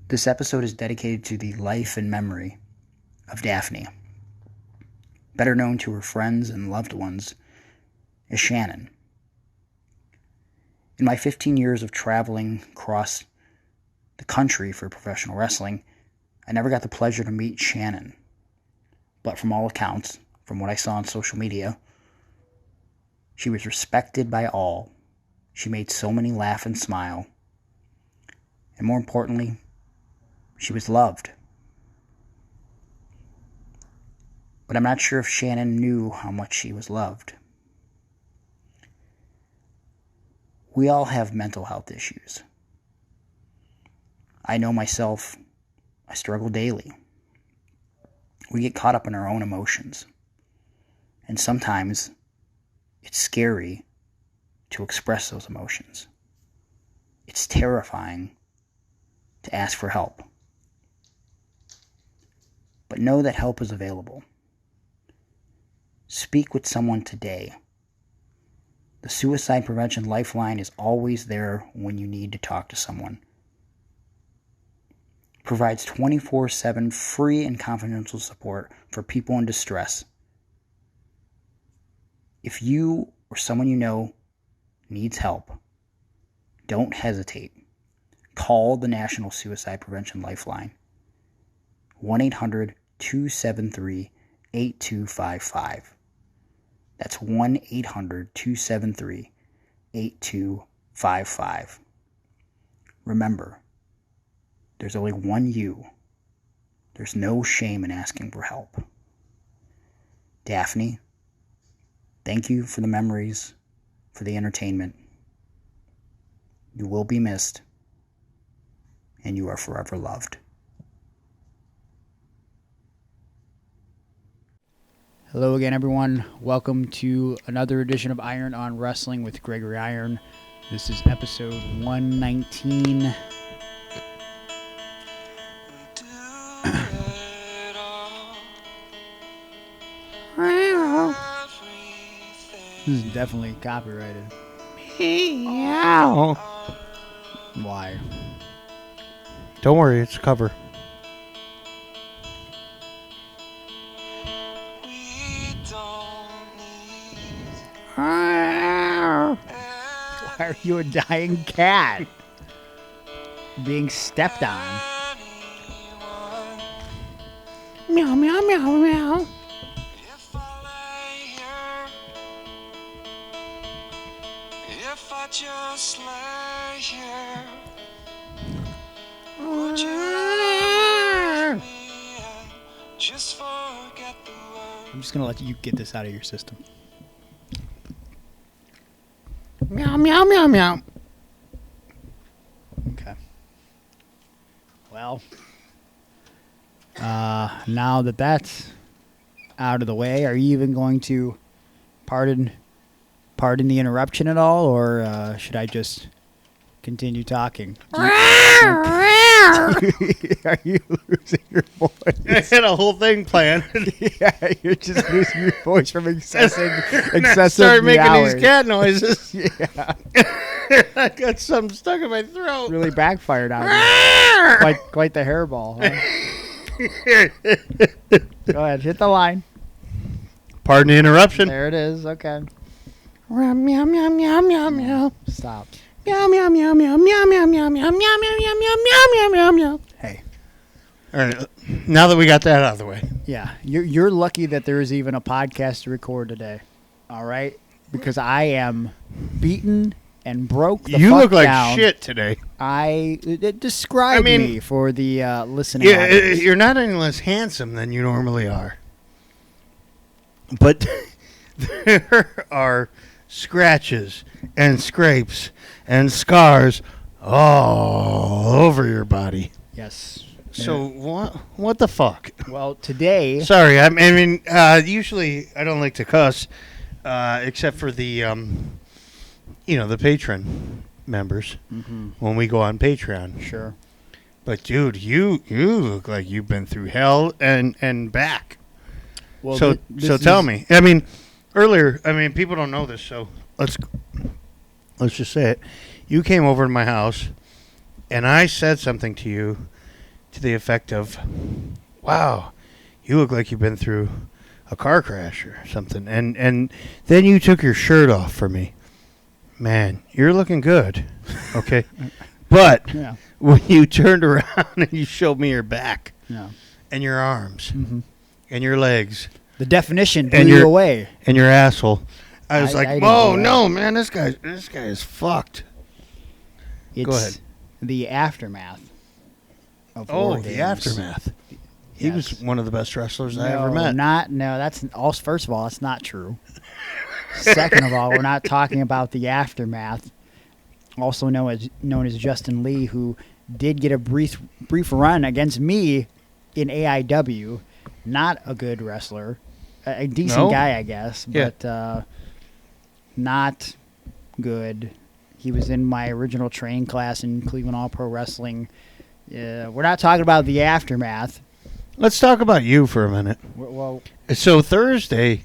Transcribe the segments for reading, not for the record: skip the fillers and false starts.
This episode is dedicated to the life and memory of Daphne, better known to her friends and loved ones as Shannon. In my 15 years of traveling across the country for professional wrestling, I never got the pleasure to meet Shannon. But from all accounts, from what I saw on social media, she was respected by all. She made so many laugh and smile. And more importantly, she was loved. But I'm not sure if Shannon knew how much she was loved. We all have mental health issues. I know myself, I struggle daily. We get caught up in our own emotions. And sometimes it's scary to express those emotions. It's terrifying to ask for help. But know that help is available. Speak with someone today. The Suicide Prevention Lifeline is always there when you need to talk to someone. It provides 24/7 free and confidential support for people in distress. If you or someone you know needs help, don't hesitate. Call the National Suicide Prevention Lifeline. 1-800-273-8255. That's 1-800-273-8255. Remember, there's only one you. There's no shame in asking for help. Daphne, thank you for the memories, for the entertainment. You will be missed, and you are forever loved. Hello again, everyone. Welcome to another edition of Iron on Wrestling with Gregory Iron. This is episode 119. This is definitely copyrighted. Meow. Why? Don't worry, it's a cover. Why are you a dying cat? Being stepped on. Meow, meow, meow, meow. If I just lay here, would you let me just forget the world? I'm just going to let you get this out of your system. Meow, meow, meow, meow. Okay. Well, now that that's out of the way, are you even going to pardon the interruption at all, or should I just continue talking? Are you losing your voice? I had a whole thing planned. Yeah, you're just losing your voice from excessive Started making meowing. these cat noises. Yeah, I got something stuck in my throat. really backfired on you. Quite the hairball. Huh? Go ahead, hit the line. Pardon the interruption. There it is. Okay. Meow, meow, meow, meow, meow, meow. Stop. Meow, meow, meow, meow, meow, meow, meow, meow, meow, meow, meow, meow, meow, meow, meow. Hey. All right. Now that we got that out of the way. Yeah, you're lucky that there is even a podcast to record today. All right? Because I am beaten and broke the You fuck look like down. shit today. Describe me for the listening Yeah, audience. you're not any less handsome than you normally are. But there are scratches and scrapes and scars all over your body. Yes. So what the fuck? Well, today... Sorry, I mean, usually I don't like to cuss, except for the, the patron members when we go on Patreon. Sure. But dude, you look like you've been through hell and back. Well, so tell me. I mean, earlier, people don't know this, so let's just say it. You came over to my house, and I said something to you to the effect of, wow, you look like you've been through a car crash or something. And then you took your shirt off for me. Man, you're looking good. Okay. But when you turned around and you showed me your back and your arms and your legs. The definition blew you away. And your asshole. I was like, I whoa, no, man, this guy is fucked. It's Go ahead. The aftermath of War the Games. aftermath. He was one of the best wrestlers I ever met. That's also, first of all, that's not true. Second of all, we're not talking about the aftermath, also known as Justin Lee, who did get a brief run against me in AEW. Not a good wrestler, a decent guy, I guess, but not good. He was in my original train class in Cleveland All Pro Wrestling. We're not talking about the aftermath. Let's talk about you for a minute. Well, so Thursday,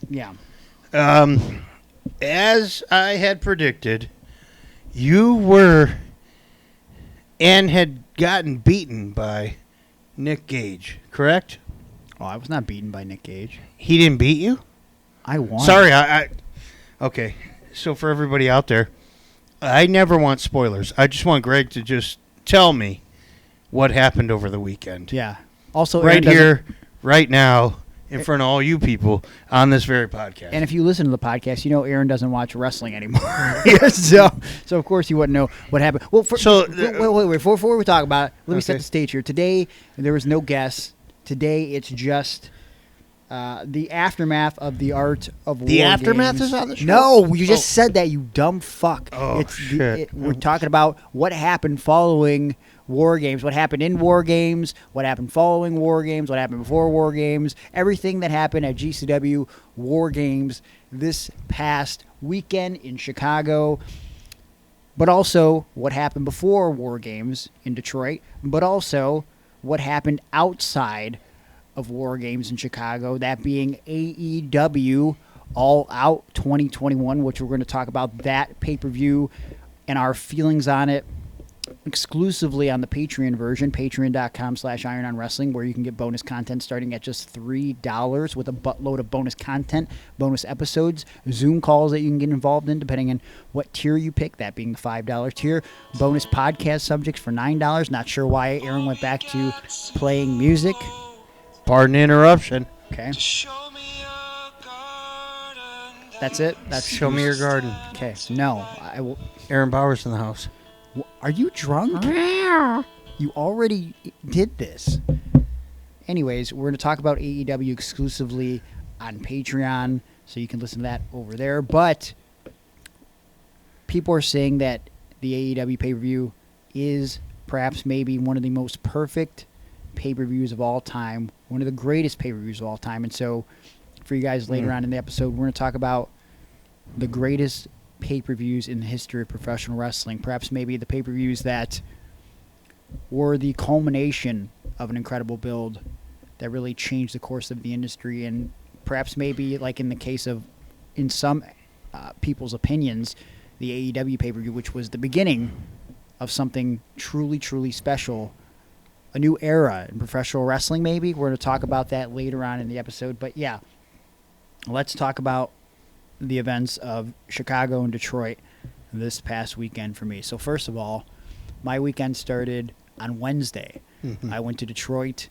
as I had predicted, you were and had gotten beaten by Nick Gage, correct? Oh, I was not beaten by Nick Gage. He didn't beat you? I won. Sorry, okay. So for everybody out there, I never want spoilers. I just want Greg to just tell me what happened over the weekend. Yeah. Also, right here, right now, in front of all you people on this very podcast. And if you listen to the podcast, you know Aaron doesn't watch wrestling anymore. so of course you wouldn't know what happened. Well, wait. Before we talk about it, let me set the stage here. Today, there was no guests. Today, it's just the aftermath of the art of War The aftermath Games. is on the show? No, you just said that, you dumb fuck. Oh, shit. We're talking about what happened following War Games, what happened in War Games, what happened following War Games, what happened before War Games, everything that happened at GCW War Games this past weekend in Chicago, but also what happened before War Games in Detroit, but also what happened outside of War Games in Chicago, that being AEW All-Out 2021, which we're going to talk about that pay-per-view and our feelings on it exclusively on the Patreon version, patreon.com/irononwrestling, where you can get bonus content starting at just $3 with a buttload of bonus content, bonus episodes, Zoom calls that you can get involved in depending on what tier you pick, that being the $5 tier, bonus podcast subjects for $9. Not sure why Aaron went back to playing music. Pardon the interruption. Okay. That's it? That's Show me your garden. Okay. No. I will. Aaron Bauer's in the house. Are you drunk? You already did this. Anyways, we're going to talk about AEW exclusively on Patreon, so you can listen to that over there. But people are saying that the AEW pay-per-view is perhaps maybe one of the most perfect pay-per-views of all time, one of the greatest pay-per-views of all time. And so for you guys later on in the episode, we're going to talk about the greatest pay-per-views in the history of professional wrestling. Perhaps maybe the pay-per-views that were the culmination of an incredible build that really changed the course of the industry, and perhaps maybe, like in the case of, in some people's opinions, the AEW pay-per-view, which was the beginning of something truly, truly special, a new era in professional wrestling maybe. We're going to talk about that later on in the episode. But yeah, let's talk about the events of Chicago and Detroit this past weekend for me. So first of all, my weekend started on Wednesday. I went to Detroit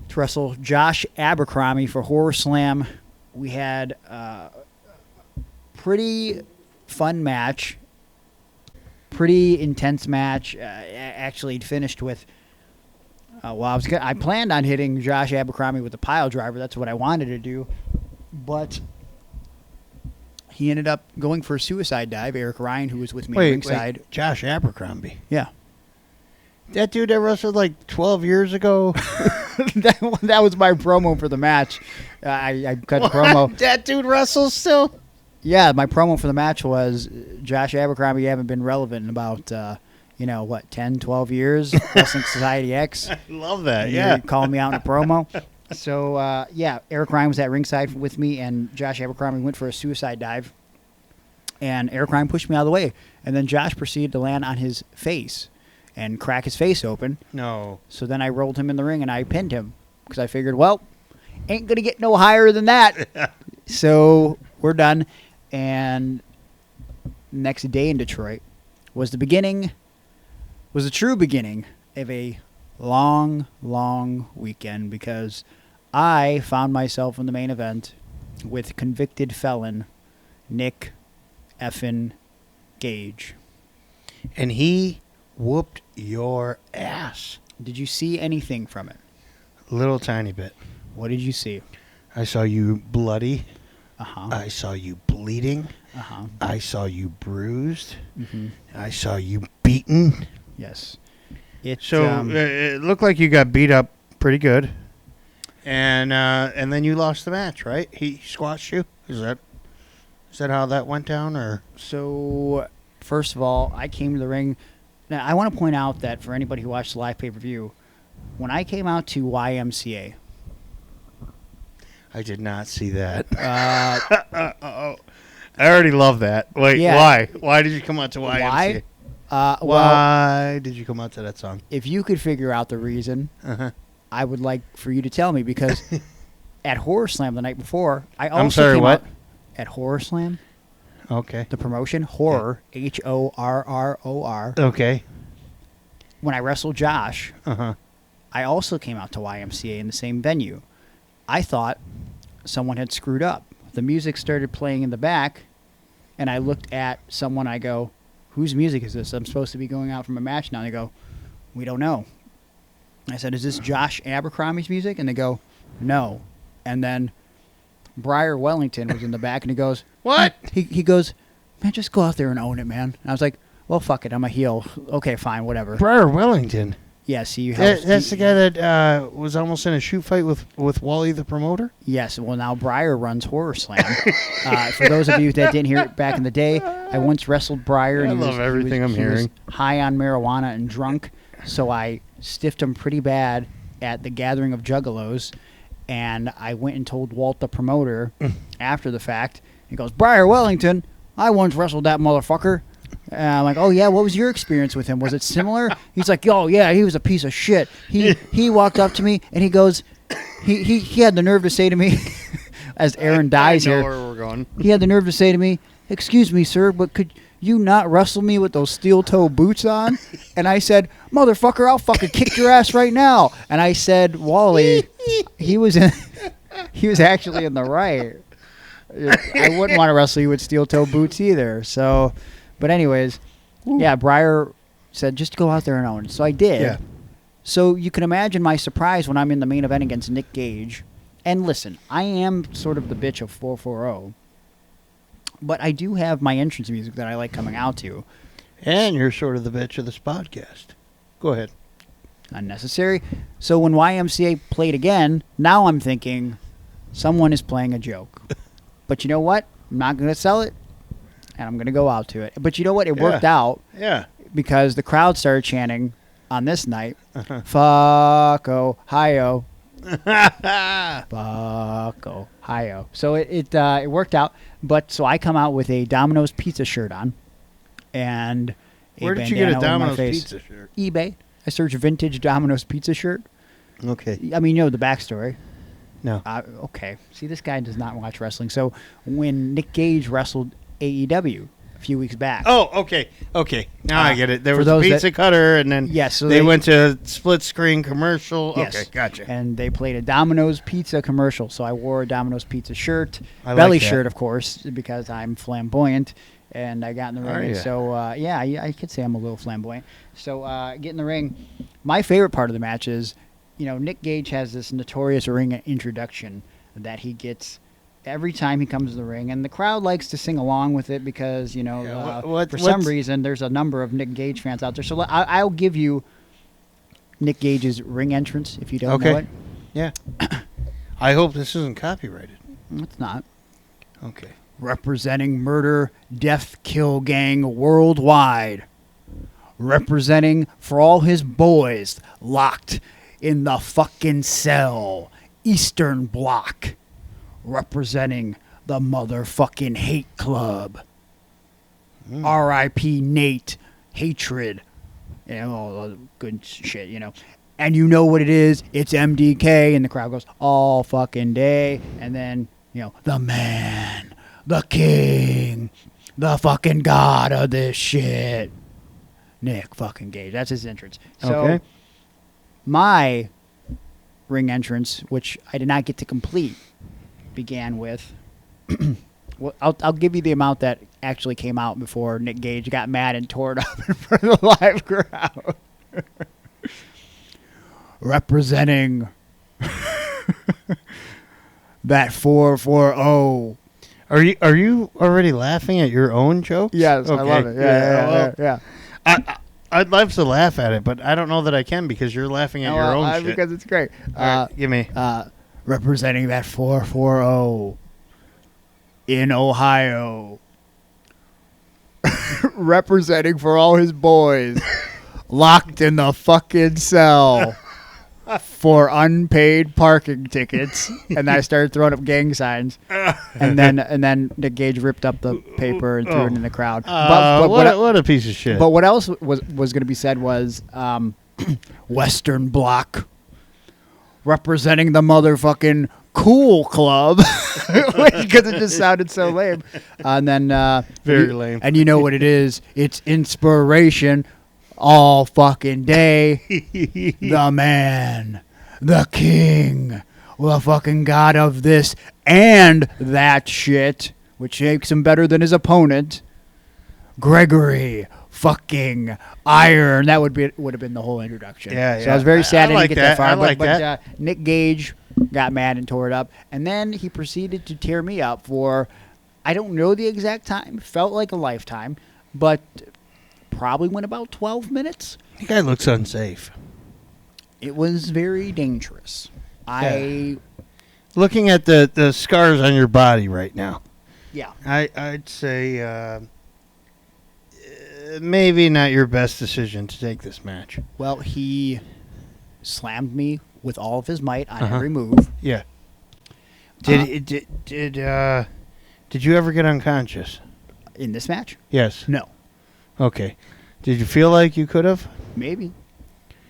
to wrestle Josh Abercrombie for Horror Slam. We had a pretty fun match, pretty intense match. Actually, it finished with I planned on hitting Josh Abercrombie with a pile driver. That's what I wanted to do, but he ended up going for a suicide dive. Eric Ryan, who was with me ringside. Josh Abercrombie. Yeah. That dude that wrestled like 12 years ago. that was my promo for the match. I cut the promo. That dude wrestles still? Yeah, my promo for the match was Josh Abercrombie, you haven't been relevant in about, 10, 12 years. Wrestling Society X. I love that, You calling me out in a promo. So, Eric Ryan was at ringside with me, and Josh Abercrombie went for a suicide dive. And Eric Ryan pushed me out of the way. And then Josh proceeded to land on his face and crack his face open. No. So then I rolled him in the ring and I pinned him because I figured, well, ain't going to get no higher than that. So we're done. And next day in Detroit was the true beginning of a long, long weekend because I found myself in the main event with convicted felon Nick effing Gage. And he whooped your ass. Did you see anything from it? Little tiny bit. What did you see? I saw you bloody. Uh-huh. I saw you bleeding. Uh-huh. I saw you bruised. Mm-hmm. I saw you beaten. Yes. So it looked like you got beat up pretty good. And then you lost the match, right? He squashed you? Is that how that went down? Or So, first of all, I came to the ring. Now, I want to point out that for anybody who watched the live pay-per-view, when I came out to YMCA... I did not see that. I already love that. Wait, Yeah. why? Why did you come out to YMCA? Why? Why did you come out to that song? If you could figure out the reason, Uh-huh. I would like for you to tell me, because at Horror Slam the night before, I also I'm sorry, came what? out at Horror Slam, Okay. the promotion, Horror, Horror. Okay. When I wrestled Josh, Uh-huh. I also came out to YMCA in the same venue. I thought someone had screwed up. The music started playing in the back, and I looked at someone. I go, whose music is this? I'm supposed to be going out from a match now. And they go, we don't know. I said, is this Josh Abercrombie's music? And they go, no. And then Briar Wellington was in the back, and he goes, What? He goes, man, just go out there and own it, man. And I was like, well, fuck it. I'm a heel. Okay, fine, whatever. Briar Wellington. Yeah, see, you have... That's the guy that was almost in a shoot fight with Wally the promoter? Yes, well, now Briar runs Horror Slam. For those of you that didn't hear it back in the day, I once wrestled Briar. And I love everything I'm hearing. He was high on marijuana and drunk, so I stiffed him pretty bad at the Gathering of Juggalos, and I went and told Walt the promoter after the fact. He goes, Briar Wellington, I once wrestled that motherfucker. I'm like, oh yeah, what was your experience with him? Was it similar? He's like, oh yeah, he was a piece of shit. He walked up to me and he goes, he had the nerve to say to me, as Aaron dies I know here, where we're going. he had the nerve to say to me, excuse me, sir, but could you not wrestle me with those steel toe boots on? And I said, motherfucker, I'll fucking kick your ass right now. And I said, Wally, he was actually in the right. I wouldn't want to wrestle you with steel toe boots either. So. But anyways, yeah, Briar said, just go out there and own it. So I did. Yeah. So you can imagine my surprise when I'm in the main event against Nick Gage. And listen, I am sort of the bitch of 440. But I do have my entrance music that I like coming out to. And you're sort of the bitch of this podcast. Go ahead. Unnecessary. So when YMCA played again, now I'm thinking someone is playing a joke. But you know what? I'm not going to sell it. And I'm going to go out to it. But you know what? It worked out. Yeah. Because the crowd started chanting on this night, fuck Ohio. Fuck Ohio. So it worked out. But so I come out with a Domino's pizza shirt on. And where did you get a bandana over my Domino's face. pizza shirt? eBay. I searched vintage Domino's pizza shirt. Okay. I mean, you know the backstory. No. Okay. See, this guy does not watch wrestling. So when Nick Gage wrestled AEW a few weeks back. Oh, okay. Okay. Now I get it. There for was a those pizza cutter, and then Yes, so they they- went to split screen commercial. Yes. Okay, gotcha. And they played a Domino's pizza commercial. So I wore a Domino's pizza shirt, I like belly that. shirt, of course, because I'm flamboyant. And I got in the ring. Are And ya? so, yeah, I could say I'm a little flamboyant. So, get in the ring. My favorite part of the match is, Nick Gage has this notorious ring introduction that he gets every time he comes to the ring. And the crowd likes to sing along with it because, for some reason, there's a number of Nick Gage fans out there. So I'll give you Nick Gage's ring entrance if you don't know it. Yeah. I hope this isn't copyrighted. It's not. Okay. Representing murder, death, kill gang worldwide. Representing for all his boys locked in the fucking cell. Eastern Bloc. Representing the motherfucking hate club. R.I.P. Nate. Hatred. all the good shit, And you know what it is? It's MDK, and the crowd goes all fucking day, and then the man, the king, the fucking god of this shit, Nick fucking Gage. That's his entrance. So Okay. my ring entrance, which I did not get to complete, began with. Well, I'll give you the amount that actually came out before Nick Gage got mad and tore it up in front of the live crowd. Representing that 440. Are you already laughing at your own jokes? Yes, I love it. Yeah. I'd love to laugh at it, but I don't know that I can because you're laughing at your own shit. Because it's great. All right, give me. Representing that 440 in Ohio. Representing for all his boys. Locked in the fucking cell. For unpaid parking tickets, and I started throwing up gang signs, and then Nick Gage ripped up the paper and threw it in the crowd. What a piece of shit! But what else was going to be said was Western Bloc representing the motherfucking Cool Club because it just sounded so lame. And then very lame. And you know what it is? It's inspiration. All fucking day, the man, the king, the fucking god of this and that shit, which makes him better than his opponent, Gregory fucking Iron. That would have been the whole introduction. Yeah, So I was very sad I didn't get that far. I like that. But Nick Gage got mad and tore it up, and then he proceeded to tear me up for, I don't know the exact time, felt like a lifetime, but probably went about 12 minutes. The guy looks unsafe. It was very dangerous. Looking at the scars on your body right now, Yeah. I'd say maybe not your best decision to take this match. Well, he slammed me with all of his might on every move. Yeah. Did you ever get unconscious? In this match? Yes. No. Okay. Did you feel like you could have? Maybe.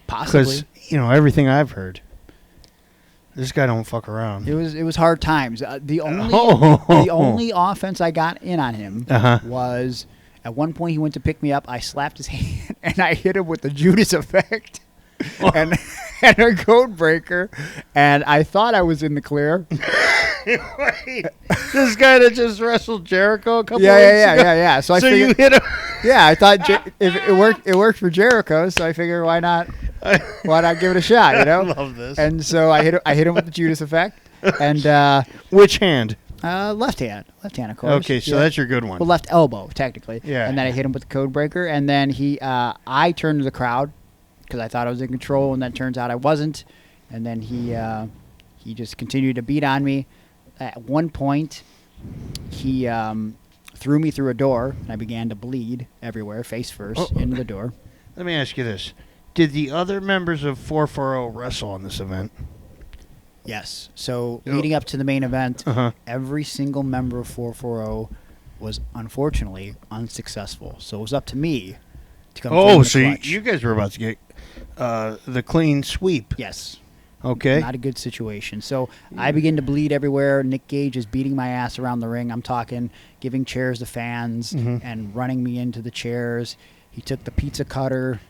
Possibly. Because everything I've heard, this guy don't fuck around. It was hard times. The only offense I got in on him was at one point he went to pick me up. I slapped his hand and I hit him with the Judas effect and a code breaker, and I thought I was in the clear. Wait, this guy that just wrestled Jericho a couple weeks ago? Yeah. So you hit him. Yeah, I thought if it worked for Jericho, so I figured why not give it a shot, I love this. And so I hit him with the Judas effect, and Which hand? left hand, of course. Okay, so that's your good one. Well, left elbow technically. Yeah. And then I hit him with the code breaker, and then I turned to the crowd because I thought I was in control, and then turns out I wasn't, and then he just continued to beat on me. At one point, he threw me through a door, and I began to bleed everywhere, face first, into the door. Let me ask you this. Did the other members of 440 wrestle on this event? Yes. So leading up to the main event, every single member of 440 was unfortunately unsuccessful. So it was up to me to come through in the so clutch. you guys were about to get the clean sweep. Yes. Okay. Not a good situation. So I begin to bleed everywhere. Nick Gage is beating my ass around the ring. I'm talking giving chairs to fans and running me into the chairs. He took the pizza cutter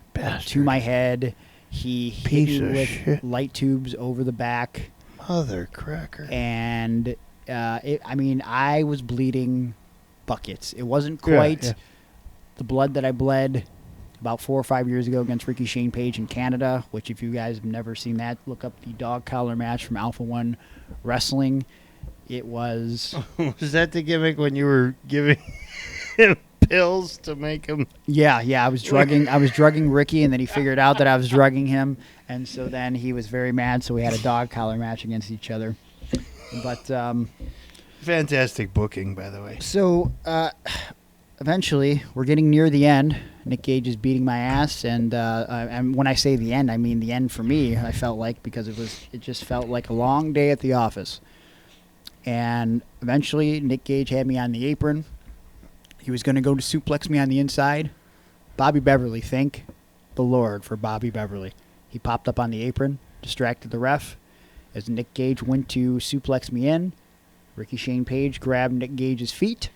to my head. He hit me with light tubes over the back. Mother cracker. And I was bleeding buckets. It wasn't quite the blood that I bled about 4 or 5 years ago against Ricky Shane Page in Canada, which if you guys have never seen that, look up the dog collar match from Alpha One Wrestling. It was... Was that the gimmick when you were giving him pills to make him... Yeah, I was drugging Ricky, and then he figured out that I was drugging him, and so then he was very mad, so we had a dog collar match against each other. But... Fantastic booking, by the way. So, eventually, we're getting near the end. Nick Gage is beating my ass, and when I say the end, I mean the end for me. I felt like because it just felt like a long day at the office. And eventually, Nick Gage had me on the apron. He was going to go to suplex me on the inside. Bobby Beverly, think. the Lord for Bobby Beverly. He popped up on the apron, distracted the ref. As Nick Gage went to suplex me in, Ricky Shane Page grabbed Nick Gage's feet.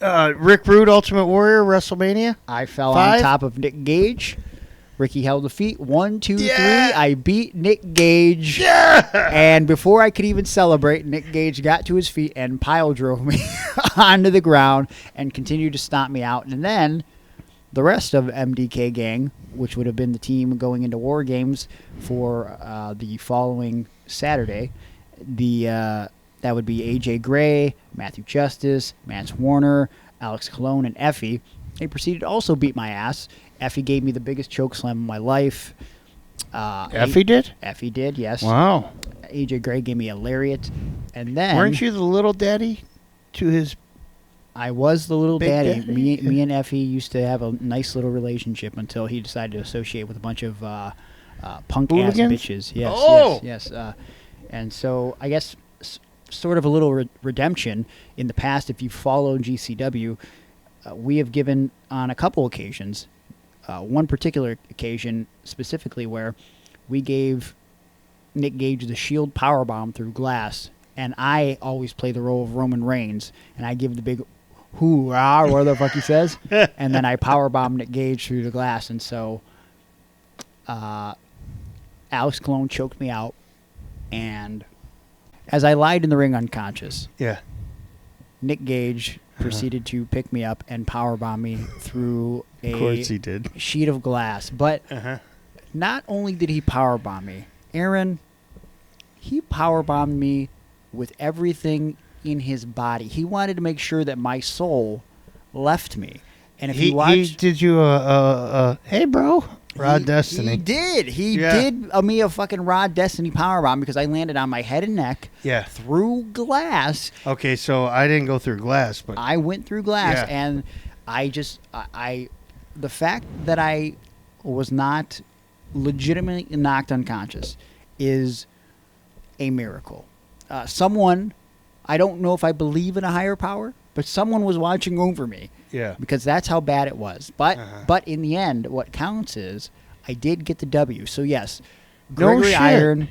Rick Rude, Ultimate Warrior, WrestleMania. I fell 5? on top of Nick Gage. Ricky held the feet. 1, 2, 3. Yeah! I beat Nick Gage. Yeah! And before I could even celebrate, Nick Gage got to his feet and pile drove me onto the ground and continued to stomp me out. And then the rest of MDK Gang, which would have been the team going into War Games for the following Saturday, that would be AJ Gray, Matthew Justice, Mance Warner, Alex Colon, and Effie. They proceeded to also beat my ass. Effie gave me the biggest choke slam of my life. Effie did? Effie did, yes. Wow. AJ Gray gave me a lariat. And then... Weren't you the little daddy to his... I was the little Big daddy. daddy? Me and Effie used to have a nice little relationship until he decided to associate with a bunch of punk-ass Hooligans? bitches. Yes, Oh! yes. And so I guess sort of a little redemption in the past. If you follow GCW, we have given on a couple occasions, one particular occasion specifically where we gave Nick Gage the Shield powerbomb through glass, and I always play the role of Roman Reigns, and I give the big hoorah, whatever the fuck he says, and then I powerbomb Nick Gage through the glass, and so Alex Colon choked me out, and as I lied in the ring unconscious, Yeah. Nick Gage proceeded to pick me up and powerbomb me through Of course he did. sheet of glass. But Uh-huh. not only did he powerbomb me, Aaron, he powerbombed me with everything in his body. He wanted to make sure that my soul left me. And if you watch... He did you hey, bro, Rod Destiny. He did. He Yeah. did me a fucking Rod Destiny powerbomb because I landed on my head and neck Yeah. through glass. Okay, so I didn't go through glass, but... I went through glass, Yeah. and the fact that I was not legitimately knocked unconscious is a miracle. Someone, I don't know if I believe in a higher power, but someone was watching over me. Yeah. Because that's how bad it was. But Uh-huh. but in the end, what counts is I did get the W. So yes, No Gregory shit. Iron,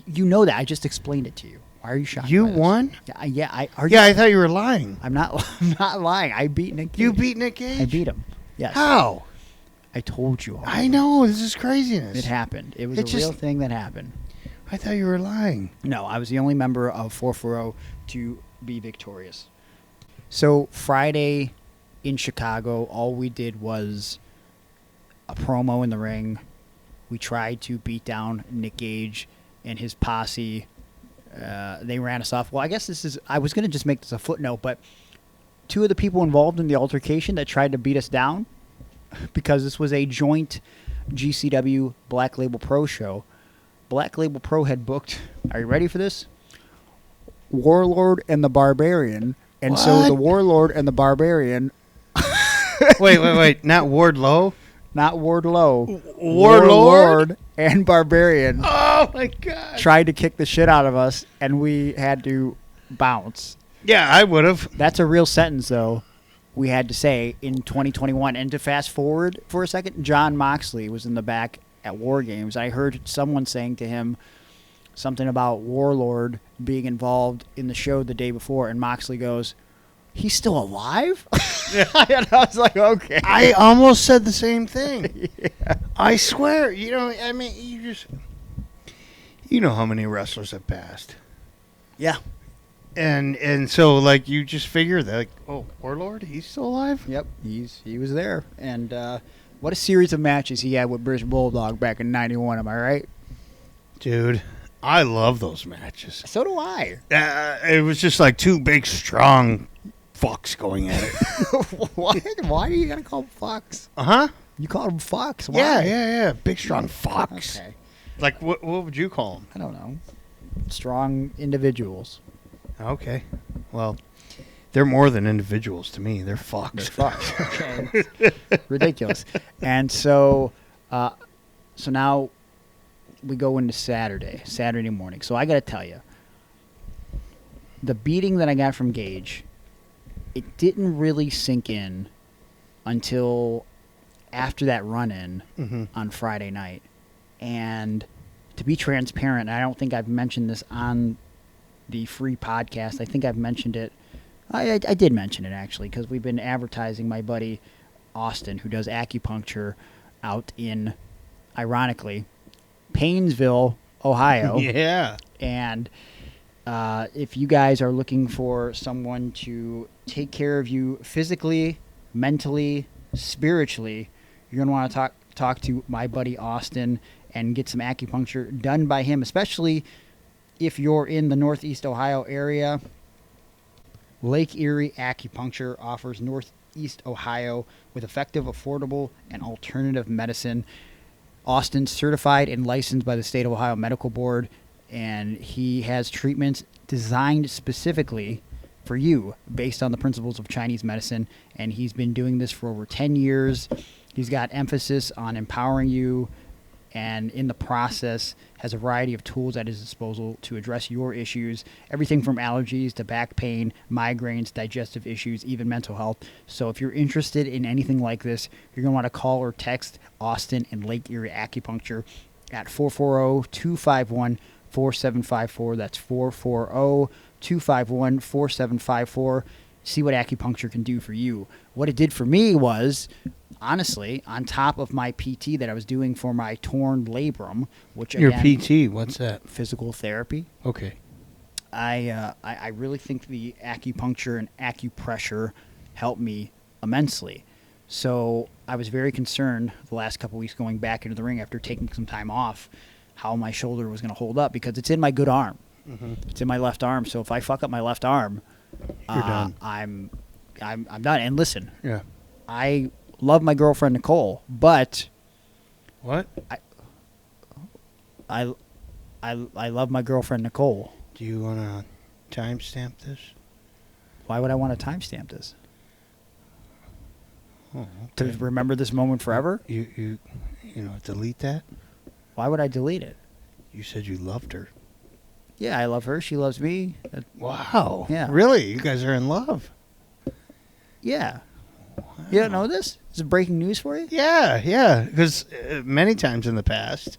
you know that. I just explained it to you. Why are you shocked? You by this? won? Yeah. I thought you were lying. I'm not. I'm not lying. I beat Nick Gage. You beat Nick Gage? I beat him. Yes. How? I told you. I know. This is craziness. It happened. It was It a real just- thing that happened. I thought you were lying. No, I was the only member of 440 to be victorious. So Friday in Chicago, all we did was a promo in the ring. We tried to beat down Nick Gage and his posse. They ran us off. Well, I guess I was going to just make this a footnote, but two of the people involved in the altercation that tried to beat us down, because this was a joint GCW Black Label Pro show, Black Label Pro had booked, are you ready for this? Warlord and the Barbarian. And so What? the Warlord and the Barbarian, Wait. Not Wardlow? not Wardlow, Warlord? and Barbarian Oh, my God. tried to kick the shit out of us, and we had to bounce. Yeah, I would have. That's a real sentence, though, we had to say in 2021. And to fast forward for a second, John Moxley was in the back at War Games. I heard someone saying to him something about Warlord being involved in the show the day before, and Moxley goes, "He's still alive?" And I was like, okay. I almost said the same thing. I swear. You know, I mean, you know how many wrestlers have passed. Yeah. And so, like, you just figure that, like, oh, Warlord, he's still alive? Yep. He was there. And what a series of matches he had with British Bulldog back in '91. Am I right? Dude, I love those matches. So do I. It was just like two big, strong fucks going at it. What? Why do you gotta call them fucks? Uh-huh. You call them fucks? Why? Yeah. Big, strong fucks. Okay. Like, what would you call them? I don't know. Strong individuals. Okay. Well, they're more than individuals to me. They're fucks. They're fucks. Okay. Ridiculous. And so now we go into Saturday morning. So I got to tell you, the beating that I got from Gage, it didn't really sink in until after that run-in on Friday night. And to be transparent, I don't think I've mentioned this on the free podcast. I think I've mentioned it. I did mention it, actually, because we've been advertising my buddy Austin, who does acupuncture out in, ironically, Paynesville, Ohio. Yeah. And if you guys are looking for someone to take care of you physically, mentally, spiritually, you're going to want to talk to my buddy Austin and get some acupuncture done by him, especially if you're in the Northeast Ohio area. Lake Erie Acupuncture offers Northeast Ohio with effective, affordable, and alternative medicine. Austin's certified and licensed by the State of Ohio Medical Board, and he has treatments designed specifically for you based on the principles of Chinese medicine, and he's been doing this for over 10 years. He's got emphasis on empowering you, and in the process has a variety of tools at his disposal to address your issues, everything from allergies to back pain, migraines, digestive issues, even mental health. So if you're interested in anything like this, you're going to want to call or text Austin and Lake Erie Acupuncture at 440-251-4754. That's 440-251-4754. See what acupuncture can do for you. What it did for me was, honestly, on top of my PT that I was doing for my torn labrum, which Your again, PT, what's that? physical therapy. Okay. I really think the acupuncture and acupressure helped me immensely. So I was very concerned the last couple weeks going back into the ring after taking some time off, how my shoulder was going to hold up, because it's in my good arm. It's in my left arm. So if I fuck up my left arm, You're done. I'm done. And listen, Yeah. I love my girlfriend Nicole, but What? I love my girlfriend Nicole. Do you want to timestamp this? Why would I want to timestamp this? Oh, To okay. remember this moment forever? You delete that? Why would I delete it? You said you loved her. Yeah, I love her. She loves me. Wow. Yeah. Really? You guys are in love? Yeah. You don't know this? Is it breaking news for you? Yeah. Because many times in the past,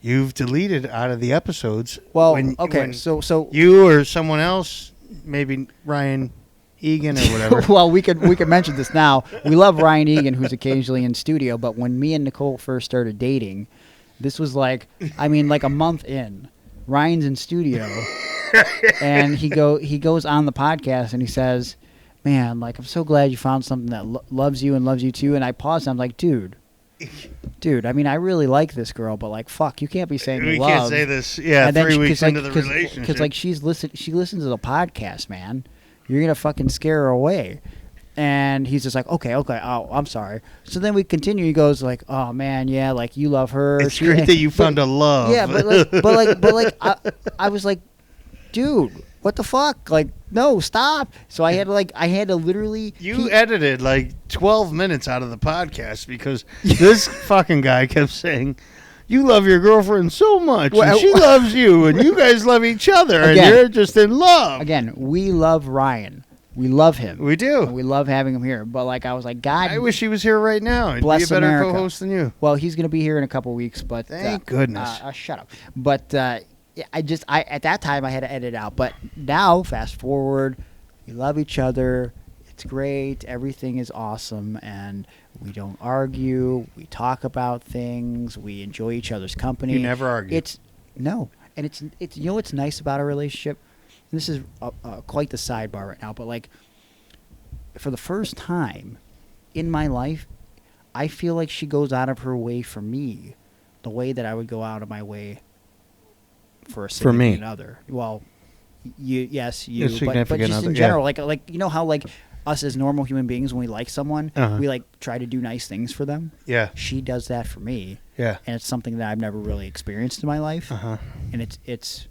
you've deleted out of the episodes. Well, when so you or someone else, maybe Ryan Egan or whatever. well, we could mention this now. We love Ryan Egan, who's occasionally in studio, but when me and Nicole first started dating, this was like a month in. Ryan's in studio, and he goes on the podcast and he says, "Man, like, I'm so glad you found something that loves you and loves you too." And I paused. And I'm like, dude. I mean, I really like this girl, but like, fuck, you can't be saying We love. can't say this. Yeah, And then 3 weeks into the relationship. because like she listens to the podcast, man. You're gonna fucking scare her away. And he's just like, okay, oh, I'm sorry. So then we continue. He goes like, oh man, yeah, like you love her. It's great that you found a love. Yeah, but I was like, dude, what the fuck? Like, no, stop. So I had to literally. You edited like 12 minutes out of the podcast because this fucking guy kept saying, you love your girlfriend so much, and she loves you, and you guys love each other, and you're just in love. Again, we love Ryan. We love him. We do. We love having him here. But like, I was like, God, I wish he was here right now. He'd bless be a better America. co-host than you. Well, he's going to be here in a couple weeks, but Thank goodness. Shut up. But I at that time I had to edit it out. But now, fast forward, we love each other. It's great. Everything is awesome, and we don't argue. We talk about things. We enjoy each other's company. You never argue. And it's you know what's nice about our relationship. And this is quite the sidebar right now, but like, for the first time in my life, I feel like she goes out of her way for me, the way that I would go out of my way for a significant other. Well, you, but just in general, like you know how like us as normal human beings, when we like someone, we like try to do nice things for them. Yeah. She does that for me. Yeah. And it's something that I've never really experienced in my life. And it's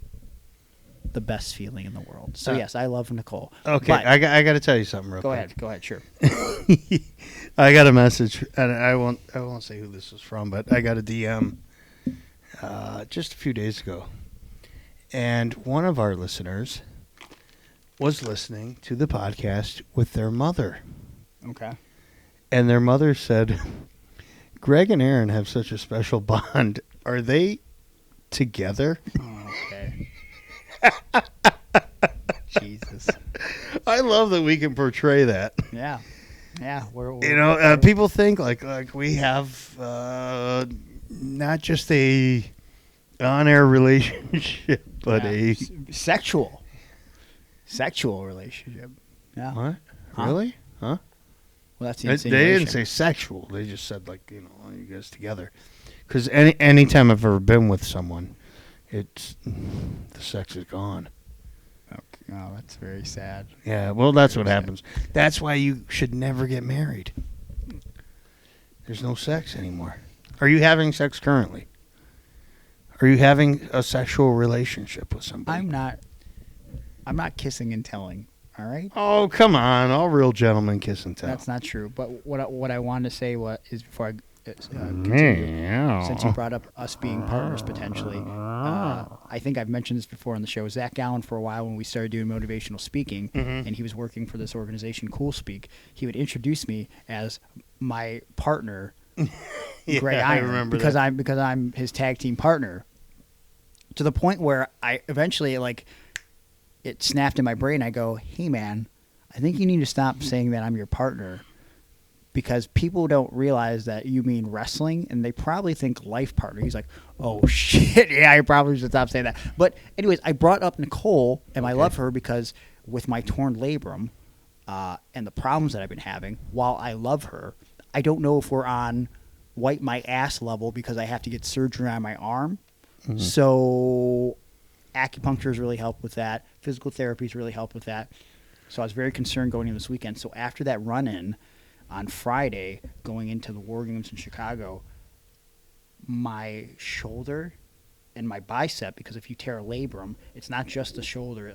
the best feeling in the world. So yes, I love Nicole. Okay, but, I got to tell you something real quick. Go ahead, sure. I got a message, and I won't say who this was from, but I got a DM just a few days ago, and one of our listeners was listening to the podcast with their mother. Okay. And their mother said, Greg and Aaron have such a special bond. Are they together? Okay. Jesus. I love that we can portray that. Yeah. Yeah. People think like we have not just a on-air relationship, but a sexual relationship. Yeah. What? Huh? Really? Huh? Well, that's the They insinuation. didn't say sexual. They just said you guys together. Because anytime I've ever been with someone, it's the sex is gone. Okay. Oh, that's very sad. Yeah, well, that's what happens. That's why you should never get married. There's no sex anymore. Are you having sex currently? Are you having a sexual relationship with somebody? I'm not kissing and telling. All right. Oh, come on! All real gentlemen kiss and tell. That's not true. But what I wanted to say is before I continue, since you brought up us being partners potentially, I think I've mentioned this before on the show. Zach Gowen, for a while when we started doing motivational speaking, and he was working for this organization, Cool Speak, he would introduce me as my partner, Greg Iron, I remember because that. I'm his tag team partner. To the point where I eventually it snapped in my brain. I go, hey man, I think you need to stop saying that I'm your partner, because people don't realize that you mean wrestling, and they probably think life partner. He's like, oh shit, yeah, I probably should stop saying that. But anyways, I brought up Nicole, and I love her because with my torn labrum and the problems that I've been having, while I love her, I don't know if we're on wipe my ass level because I have to get surgery on my arm. Mm-hmm. So acupuncture has really helped with that. Physical therapy has really helped with that. So I was very concerned going into this weekend. So after that run-in on Friday, going into the War Games in Chicago, my shoulder and my bicep, because if you tear a labrum, it's not just the shoulder.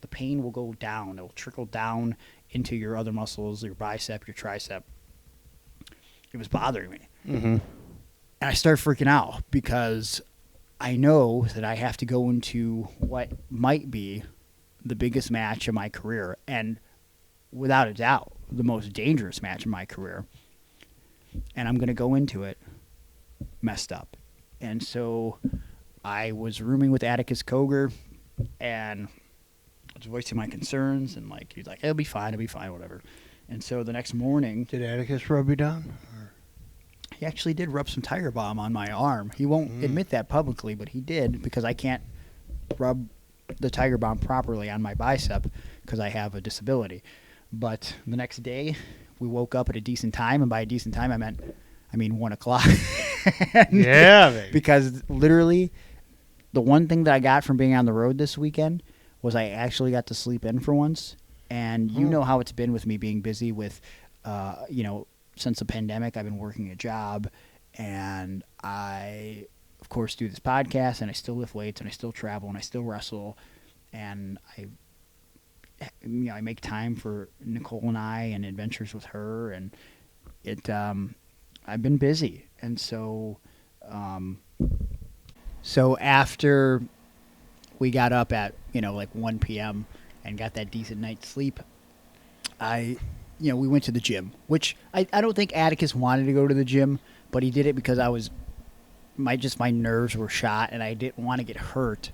The pain will go down. It will trickle down into your other muscles, your bicep, your tricep. It was bothering me. Mm-hmm. And I started freaking out because I know that I have to go into what might be the biggest match of my career, and without a doubt, the most dangerous match of my career. And I'm going to go into it messed up. And so I was rooming with Atticus Cogar, and I was voicing my concerns, and he's like, it'll be fine, whatever. And so the next morning... Did Atticus rub you down? He actually did rub some Tiger Balm on my arm. He won't admit that publicly, but he did, because I can't rub the Tiger Balm properly on my bicep because I have a disability. But the next day, we woke up at a decent time, and by a decent time, I mean 1 o'clock. Yeah, baby. Because literally, the one thing that I got from being on the road this weekend was I actually got to sleep in for once. And you know how it's been with me being busy with, since the pandemic, I've been working a job, and I, of course, do this podcast, and I still lift weights, and I still travel, and I still wrestle, and I make time for Nicole and I and adventures with her, and I've been busy, and so after we got up at 1 p.m. and got that decent night's sleep, we went to the gym, which I don't think Atticus wanted to go to the gym, but he did it because my nerves were shot, and I didn't want to get hurt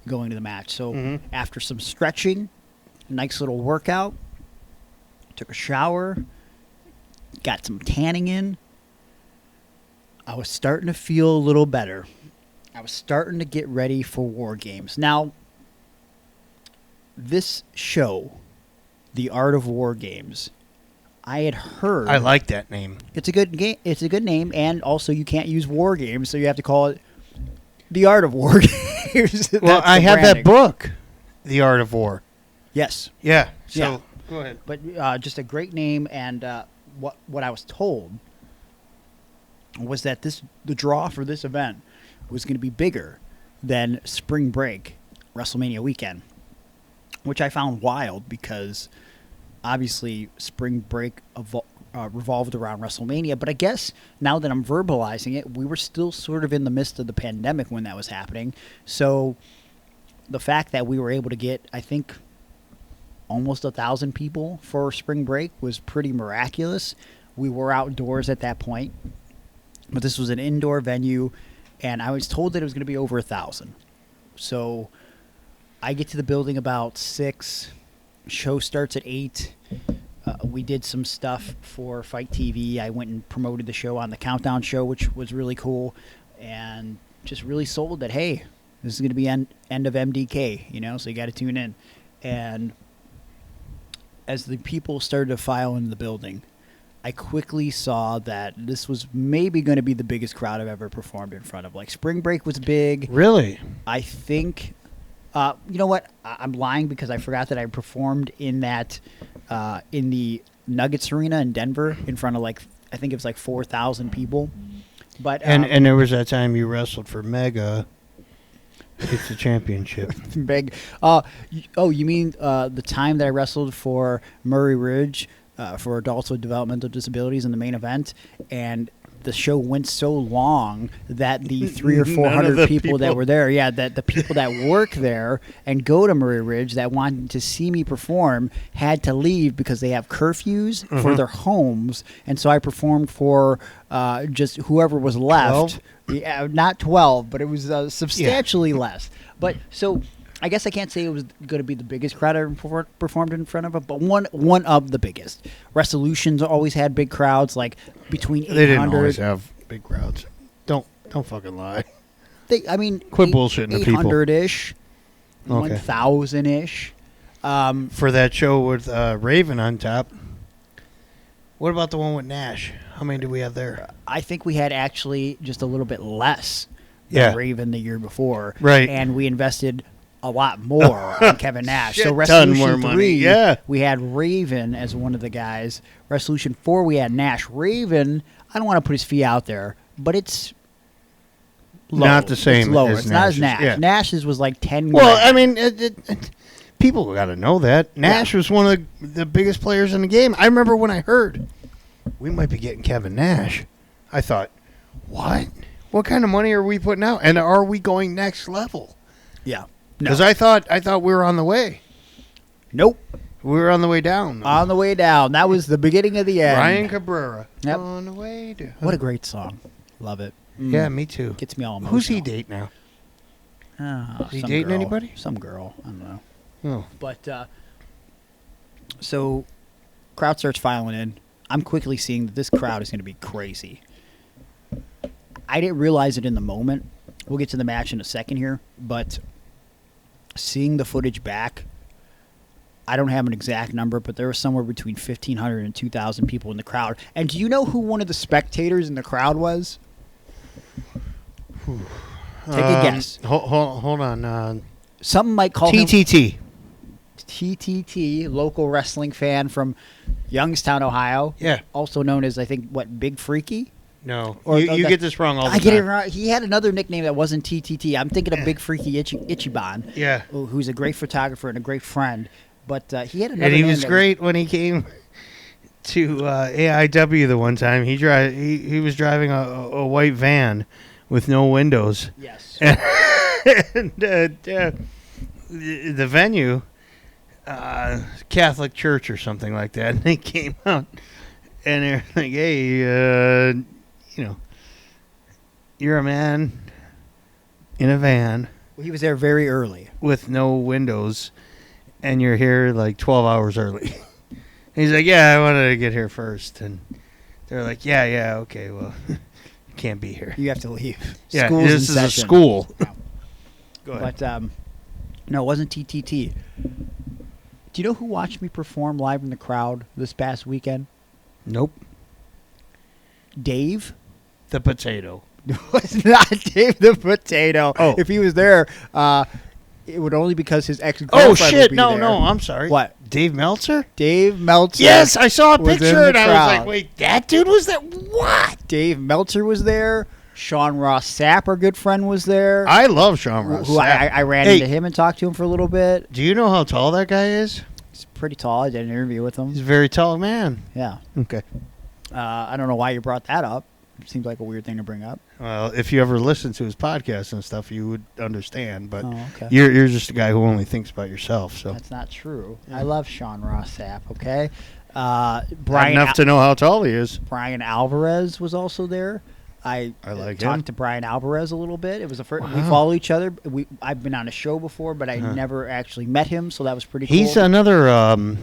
going to the match. So after some stretching, nice little workout, took a shower, got some tanning in, I was starting to feel a little better. I was starting to get ready for War Games. Now, this show, The Art of War Games, I had heard. I like that name. It's a good game. It's a good name, and also you can't use War Games, so you have to call it The Art of War Games. Well, I have that book, The Art of War. Yes. Yeah. So Yeah. go ahead. But just a great name, and what I was told was that the draw for this event was going to be bigger than Spring Break WrestleMania weekend, which I found wild because obviously Spring Break revolved around WrestleMania. But I guess now that I'm verbalizing it, we were still sort of in the midst of the pandemic when that was happening. So the fact that we were able to get, I think, almost 1,000 people for Spring Break was pretty miraculous. We were outdoors at that point. But this was an indoor venue, and I was told that it was going to be over 1,000. So I get to the building about 6. Show starts at 8. We did some stuff for Fight TV. I went and promoted the show on the Countdown show, which was really cool, and just really sold that, hey, this is going to be end of MDK, you know, so you got to tune in. And as the people started to file into the building, I quickly saw that this was maybe going to be the biggest crowd I've ever performed in front of. Like, Spring Break was big. Really? I think, you know what? I'm lying because I forgot that I performed in that, in the Nuggets Arena in Denver in front of, like, I think it was like 4,000 people. But and there was that time you wrestled for Mega. It's the championship. Big. You mean the time that I wrestled for Murray Ridge for adults with developmental disabilities in the main event, and the show went so long that the 300 or 400 people that were there, that the people that work there and go to Murray Ridge that wanted to see me perform had to leave because they have curfews for their homes, and so I performed for just whoever was left. 12? Yeah, not 12, but it was substantially less. But so I guess I can't say it was going to be the biggest crowd I ever performed in front of it, but one of the biggest. Resolutions always had big crowds, like between 800. They didn't always have big crowds. Don't fucking lie. Quit bullshitting the people. 800-ish, Okay. 1,000-ish. For that show with Raven on top. What about the one with Nash? How many do we have there? I think we had actually just a little bit less than Raven the year before. Right. And we invested a lot more on Kevin Nash. So Ton Resolution more 3, money. we had Raven as one of the guys. Resolution 4, we had Nash. Raven, I don't want to put his fee out there, but it's low. Not the same It's lower. as It's not as Nash's, Nash. yeah. Nash's was like 10 Well, grand. I mean, people got to know that. Nash was one of the biggest players in the game. I remember when I heard we might be getting Kevin Nash. I thought, what? What kind of money are we putting out? And are we going next level? Yeah. Because I thought we were on the way. Nope. We were on the way down. On the way down. That was the beginning of the end. Ryan Cabrera. Yep. On the way down. What a great song. Love it. Yeah, me too. Gets me all emotional. Who's he date now? Is he dating anybody? Some girl. I don't know. Oh. But, so, crowd starts filing in. I'm quickly seeing that this crowd is going to be crazy. I didn't realize it in the moment. We'll get to the match in a second here. But seeing the footage back, I don't have an exact number, but there was somewhere between 1,500 and 2,000 people in the crowd. And do you know who one of the spectators in the crowd was? Take a guess. Hold on. Something might call him TTT. TTT, local wrestling fan from Youngstown, Ohio. Yeah. Also known as, I think, Big Freaky? No. Or- you or get this wrong all the I time. get it wrong. He had another nickname that wasn't TTT. I'm thinking of Big Freaky Ichiban. Yeah. Who's a great photographer and a great friend. But he had another And he name was that great when he came to AEW the one time. He was driving a white van with no windows. Yes. And the venue, Catholic church or something like that, and they came out and they're like, hey, you're a man in a van Well, he was there very early. with no windows and you're here like 12 hours early. He's like, yeah, I wanted to get here first. And they're like, yeah, okay, well, you can't be here. You have to leave. Yeah, School's this in is a session. school. Go ahead. But, no, it wasn't TTT. Do you know who watched me perform live in the crowd this past weekend? Nope. Dave. The potato. Was not Dave the Potato. Oh. If he was there, it would only because his ex-girlfriend Oh, would shit. be No, there. I'm sorry. What? Dave Meltzer? Dave Meltzer. Yes, I saw a was in picture the and I was crowd. like, wait, that dude was there? What? Dave Meltzer was there. Sean Ross Sapp, our good friend, was there. I love Sean Ross. who I ran Hey. into him and talked to him for a little bit. Do you know how tall that guy is? He's pretty tall. I did an interview with him. He's a very tall man. Yeah. Okay. I don't know why you brought that up. Seems like a weird thing to bring up. Well, if you ever listen to his podcast and stuff, you would understand. But Oh, okay. you're just a guy who only thinks about yourself. So That's not true. Yeah. I love Sean Ross Sapp, okay? Not Brian enough to know how tall he is. Brian Alvarez was also there. I like talked him. to Brian Alvarez a little bit. It was the first. We Wow. follow each other. I've been on a show before, but I never actually met him, so that was pretty cool. He's another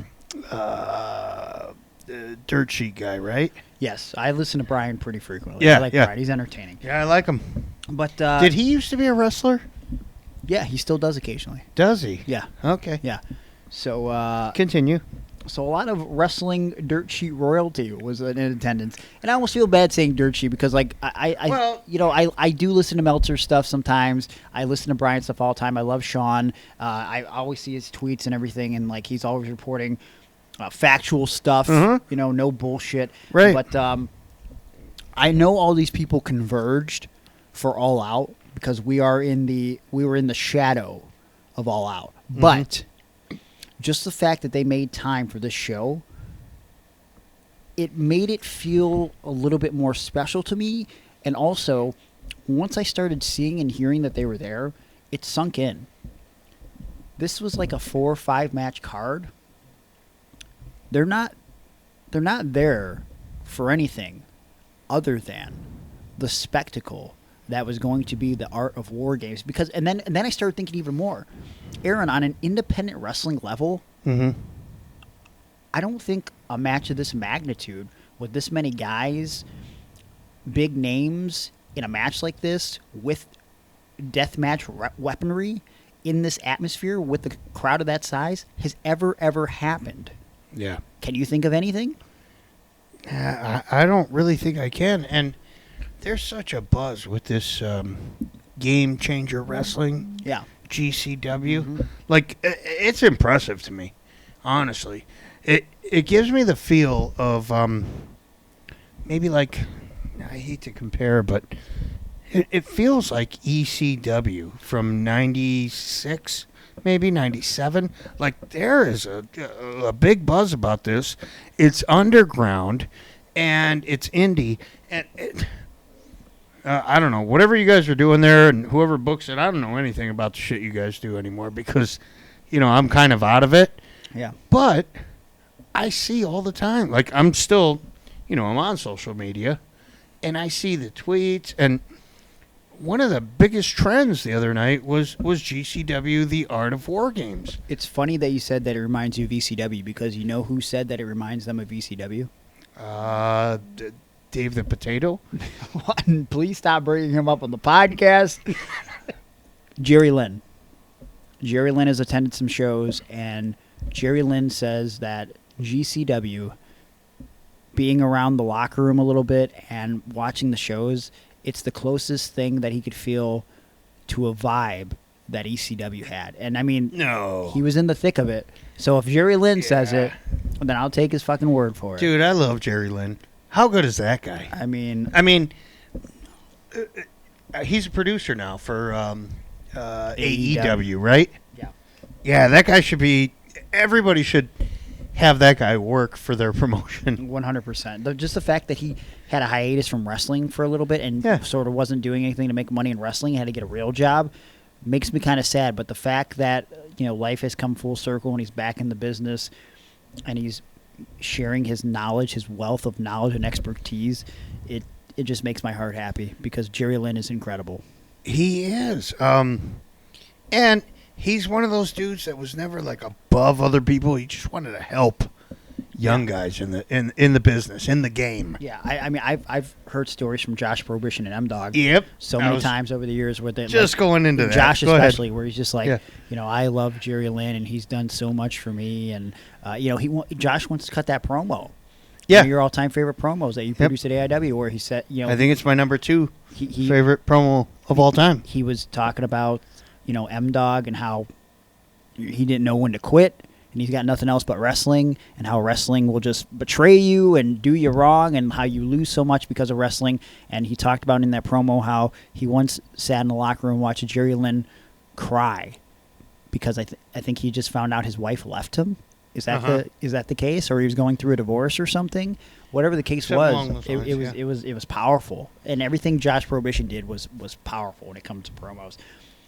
dirt sheet guy, right? Yes, I listen to Brian pretty frequently. Yeah, I like yeah. Brian. He's entertaining. Yeah, I like him. But Did he used to be a wrestler? Yeah, he still does occasionally. Does he? Yeah, Okay. yeah. So Continue. So a lot of wrestling dirt sheet royalty was in attendance, and I almost feel bad saying dirt sheet because, like, I do listen to Meltzer stuff sometimes. I listen to Brian stuff all the time. I love Sean. I always see his tweets and everything, and like he's always reporting factual stuff. No bullshit. Right. But I know all these people converged for All Out because we were in the shadow of All Out, but. Just the fact that they made time for this show, it made it feel a little bit more special to me. And also, once I started seeing and hearing that they were there, it sunk in. This was like a 4 or 5 match card. They're not there for anything other than the spectacle that was going to be the Art of War Games. Because and then I started thinking even more. Aaron, on an independent wrestling level, I don't think a match of this magnitude with this many guys, big names in a match like this with deathmatch weaponry in this atmosphere with the crowd of that size has ever happened. Yeah. Can you think of anything? I don't really think I can. And there's such a buzz with this Game Changer Wrestling. Yeah. GCW. Like, it's impressive to me, honestly. It gives me the feel of maybe like, I hate to compare, but it feels like ECW from 96, maybe 97. Like, there is a big buzz about this. It's underground, and it's indie, and I don't know. Whatever you guys are doing there and whoever books it, I don't know anything about the shit you guys do anymore because, I'm kind of out of it. Yeah. But I see all the time. Like, I'm still, I'm on social media, and I see the tweets. And one of the biggest trends the other night was GCW, the Art of War Games. It's funny that you said that it reminds you of ECW because you know who said that it reminds them of ECW? Dave the Potato. Please stop bringing him up on the podcast. Jerry Lynn. Jerry Lynn has attended some shows, and Jerry Lynn says that GCW, being around the locker room a little bit and watching the shows, it's the closest thing that he could feel to a vibe that ECW had. And, I mean, No. he was in the thick of it. So if Jerry Lynn says it, then I'll take his fucking word for it. Dude, I love Jerry Lynn. How good is that guy? I mean, he's a producer now for AEW. AEW, right? Yeah. Yeah, that guy should be. Everybody should have that guy work for their promotion. 100%. Just the fact that he had a hiatus from wrestling for a little bit and sort of wasn't doing anything to make money in wrestling, had to get a real job, makes me kind of sad. But the fact that life has come full circle and he's back in the business and he's sharing his knowledge, his wealth of knowledge and expertise, it just makes my heart happy because Jerry Lynn is incredible. He is. And he's one of those dudes that was never like above other people. He just wanted to help young guys in the business, in the game. Yeah, I mean, I've heard stories from Josh Prohibition and M-Dog. Yep. So many times over the years where they just going into that. Josh Go especially, ahead. where he's just like, I love Jerry Lynn and he's done so much for me, and Josh wants to cut that promo. Yeah. One of your all-time favorite promos that you produced at AEW, where he said, I think it's my number 2 he favorite promo of all time. He was talking about, M-Dog and how he didn't know when to quit, and he's got nothing else but wrestling, and how wrestling will just betray you and do you wrong, and how you lose so much because of wrestling. And he talked about in that promo how he once sat in the locker room and watched Jerry Lynn cry because I think he just found out his wife left him. Is that the case, or he was going through a divorce or something? Whatever the case was, it was powerful, and everything Josh Prohibition did was powerful when it comes to promos.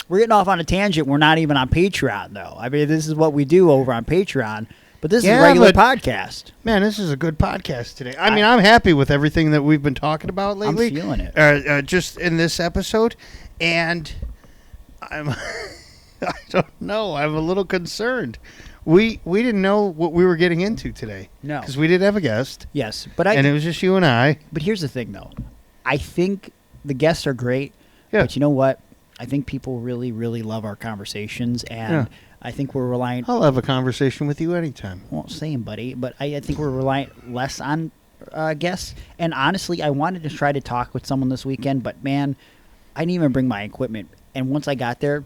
We're getting off on a tangent. We're not even on Patreon, though. I mean, this is what we do over on Patreon. But this is Yeah, a regular but- podcast. Man, this is a good podcast today. I mean, I'm happy with everything that we've been talking about I'm lately. feeling it. Just in this episode, and I'm I don't know. I'm a little concerned. We didn't know what we were getting into today. No. Because we did have a guest, Yes, but and it was just you and I. But here's the thing, though. I think the guests are great. Yeah. But you know what? I think people really, really love our conversations, and Yeah. I think we're relying. I'll have a conversation with you anytime. Well, same, buddy. But I think we're reliant less on guests. And honestly, I wanted to try to talk with someone this weekend, but man, I didn't even bring my equipment. And once I got there,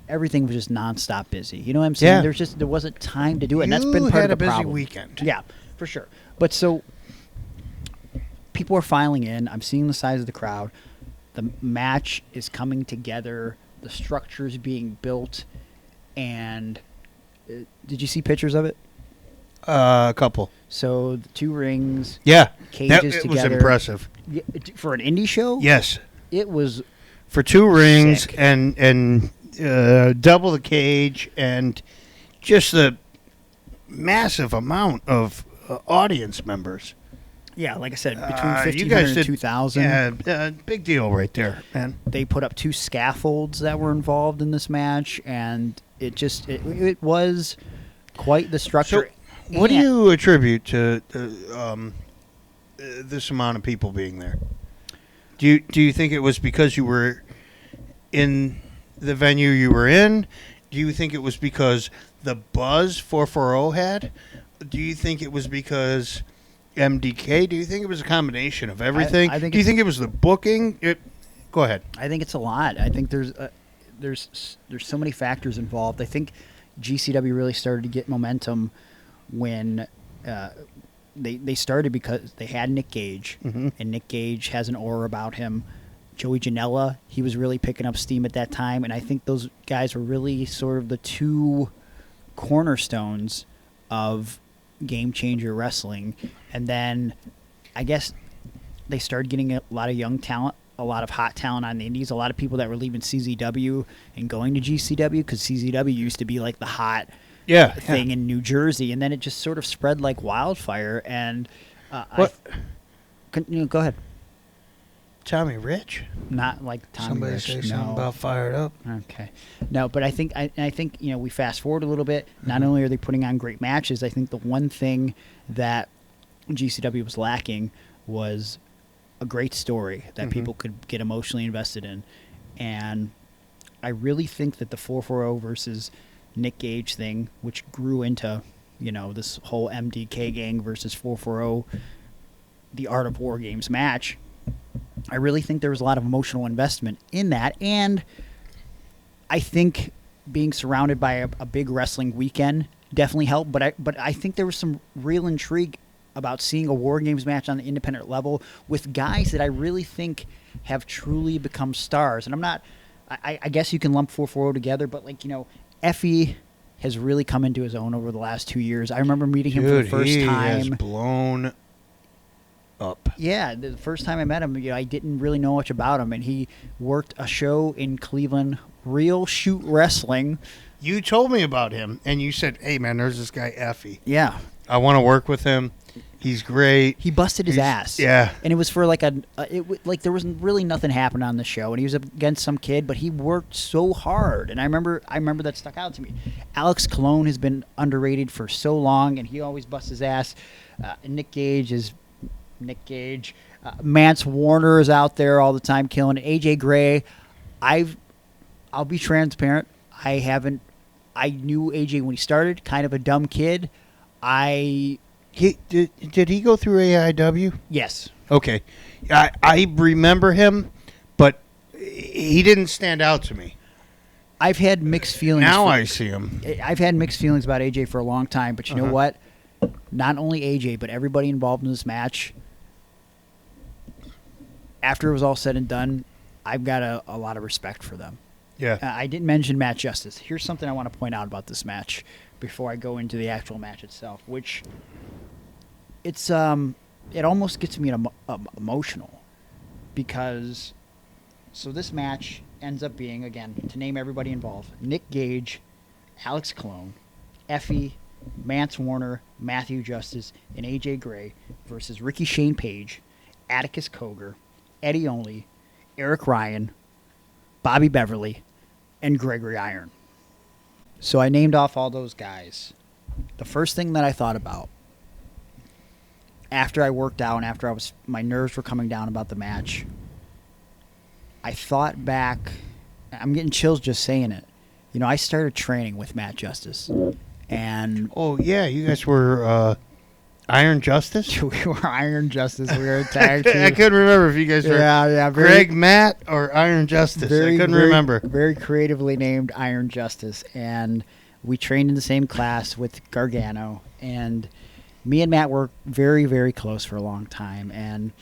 everything was just nonstop busy. You know what I'm saying? Yeah. There wasn't time to do it. And that's You been part had of the a busy problem. weekend. Yeah, for sure. But so people are filing in. I'm seeing the size of the crowd. The match is coming together. The structure is being built. And did you see pictures of it? A couple. So the 2 rings, Yeah. cages It together. was impressive. Yeah, for an indie show? Yes. It was For 2 rings Sick. and double the cage and just the massive amount of audience members. yeah, like I said, between You 1,500 guys and did 2,000. Yeah, big deal right there, man. They put up 2 scaffolds that were involved in this match, and it was quite the structure. So, what do And- you attribute to this amount of people being there? Do you think it was because you were in the venue you were in? Do you think it was because the buzz 440 had? Do you think it was because MDK? Do you think it was a combination of everything? I think do you it's- think it was the booking? Go ahead. I think it's a lot. I think there's so many factors involved. I think GCW really started to get momentum when they started because they had Nick Gage, Mhm. and Nick Gage has an aura about him. Joey Janela, he was really picking up steam at that time, and I think those guys were really sort of the 2 cornerstones of Game Changer Wrestling. And then I guess they started getting a lot of young talent, a lot of hot talent on the indies, a lot of people that were leaving CZW and going to GCW, because CZW used to be like the hot thing in New Jersey, and then it just sort of spread like wildfire. And go ahead. Tommy Rich? Not like Tommy Somebody Rich, say no. something about fired up. Okay, no, but I think we fast forward a little bit. Not only are they putting on great matches, I think the one thing that GCW was lacking was a great story that people could get emotionally invested in, and I really think that the 440 versus Nick Gage thing, which grew into this whole MDK gang versus 440, the Art of War Games match. I really think there was a lot of emotional investment in that, and I think being surrounded by a big wrestling weekend definitely helped. But I think there was some real intrigue about seeing a War Games match on the independent level with guys that I really think have truly become stars. And I'm not, I guess you can lump 440 together, but Effie has really come into his own over the last 2 years. I remember meeting him for the first he time. has blown up. Yeah, the first time I met him, I didn't really know much about him, and he worked a show in Cleveland, Real Shoot Wrestling. You told me about him, and you said, "Hey, man, there's this guy Effie. Yeah, I want to work with him. He's great." he busted his ass. Yeah. and it was for there was really nothing happened on the show, and he was up against some kid, but he worked so hard, and I remember that stuck out to me. Alex Colon has been underrated for so long, and he always busts his ass. And Nick Gage is Nick Gage. Mance Warner is out there all the time killing it. AJ Gray, I'll be transparent. I knew AJ when he started, kind of a dumb kid. Did he go through AEW? Yes. Okay. I remember him, but he didn't stand out to me. I've had mixed feelings. Now I see him. I've had mixed feelings about AJ for a long time, but you know what? Not only AJ, but everybody involved in this match, after it was all said and done, I've got a lot of respect for them. Yeah. I didn't mention Matt Justice. Here's something I want to point out about this match before I go into the actual match itself, which it almost gets me emotional, because this match ends up being, again, to name everybody involved, Nick Gage, Alex Colon, Effie, Mance Warner, Matthew Justice, and AJ Gray versus Ricky Shane Page, Atticus Cogar, Eddie Only, Eric Ryan, Bobby Beverly, and Gregory Iron. So I named off all those guys. The first thing that I thought about after I worked out and after my nerves were coming down about the match, I thought back. I'm getting chills just saying it. You know, I started training with Matt Justice, and Oh yeah, you guys were Iron Justice. we were Iron Justice. We were a tag team. I couldn't remember if you guys were Greg, Matt, or Iron Justice. I couldn't remember. Very creatively named Iron Justice, and we trained in the same class with Gargano, and me and Matt were very, very close for a long time. And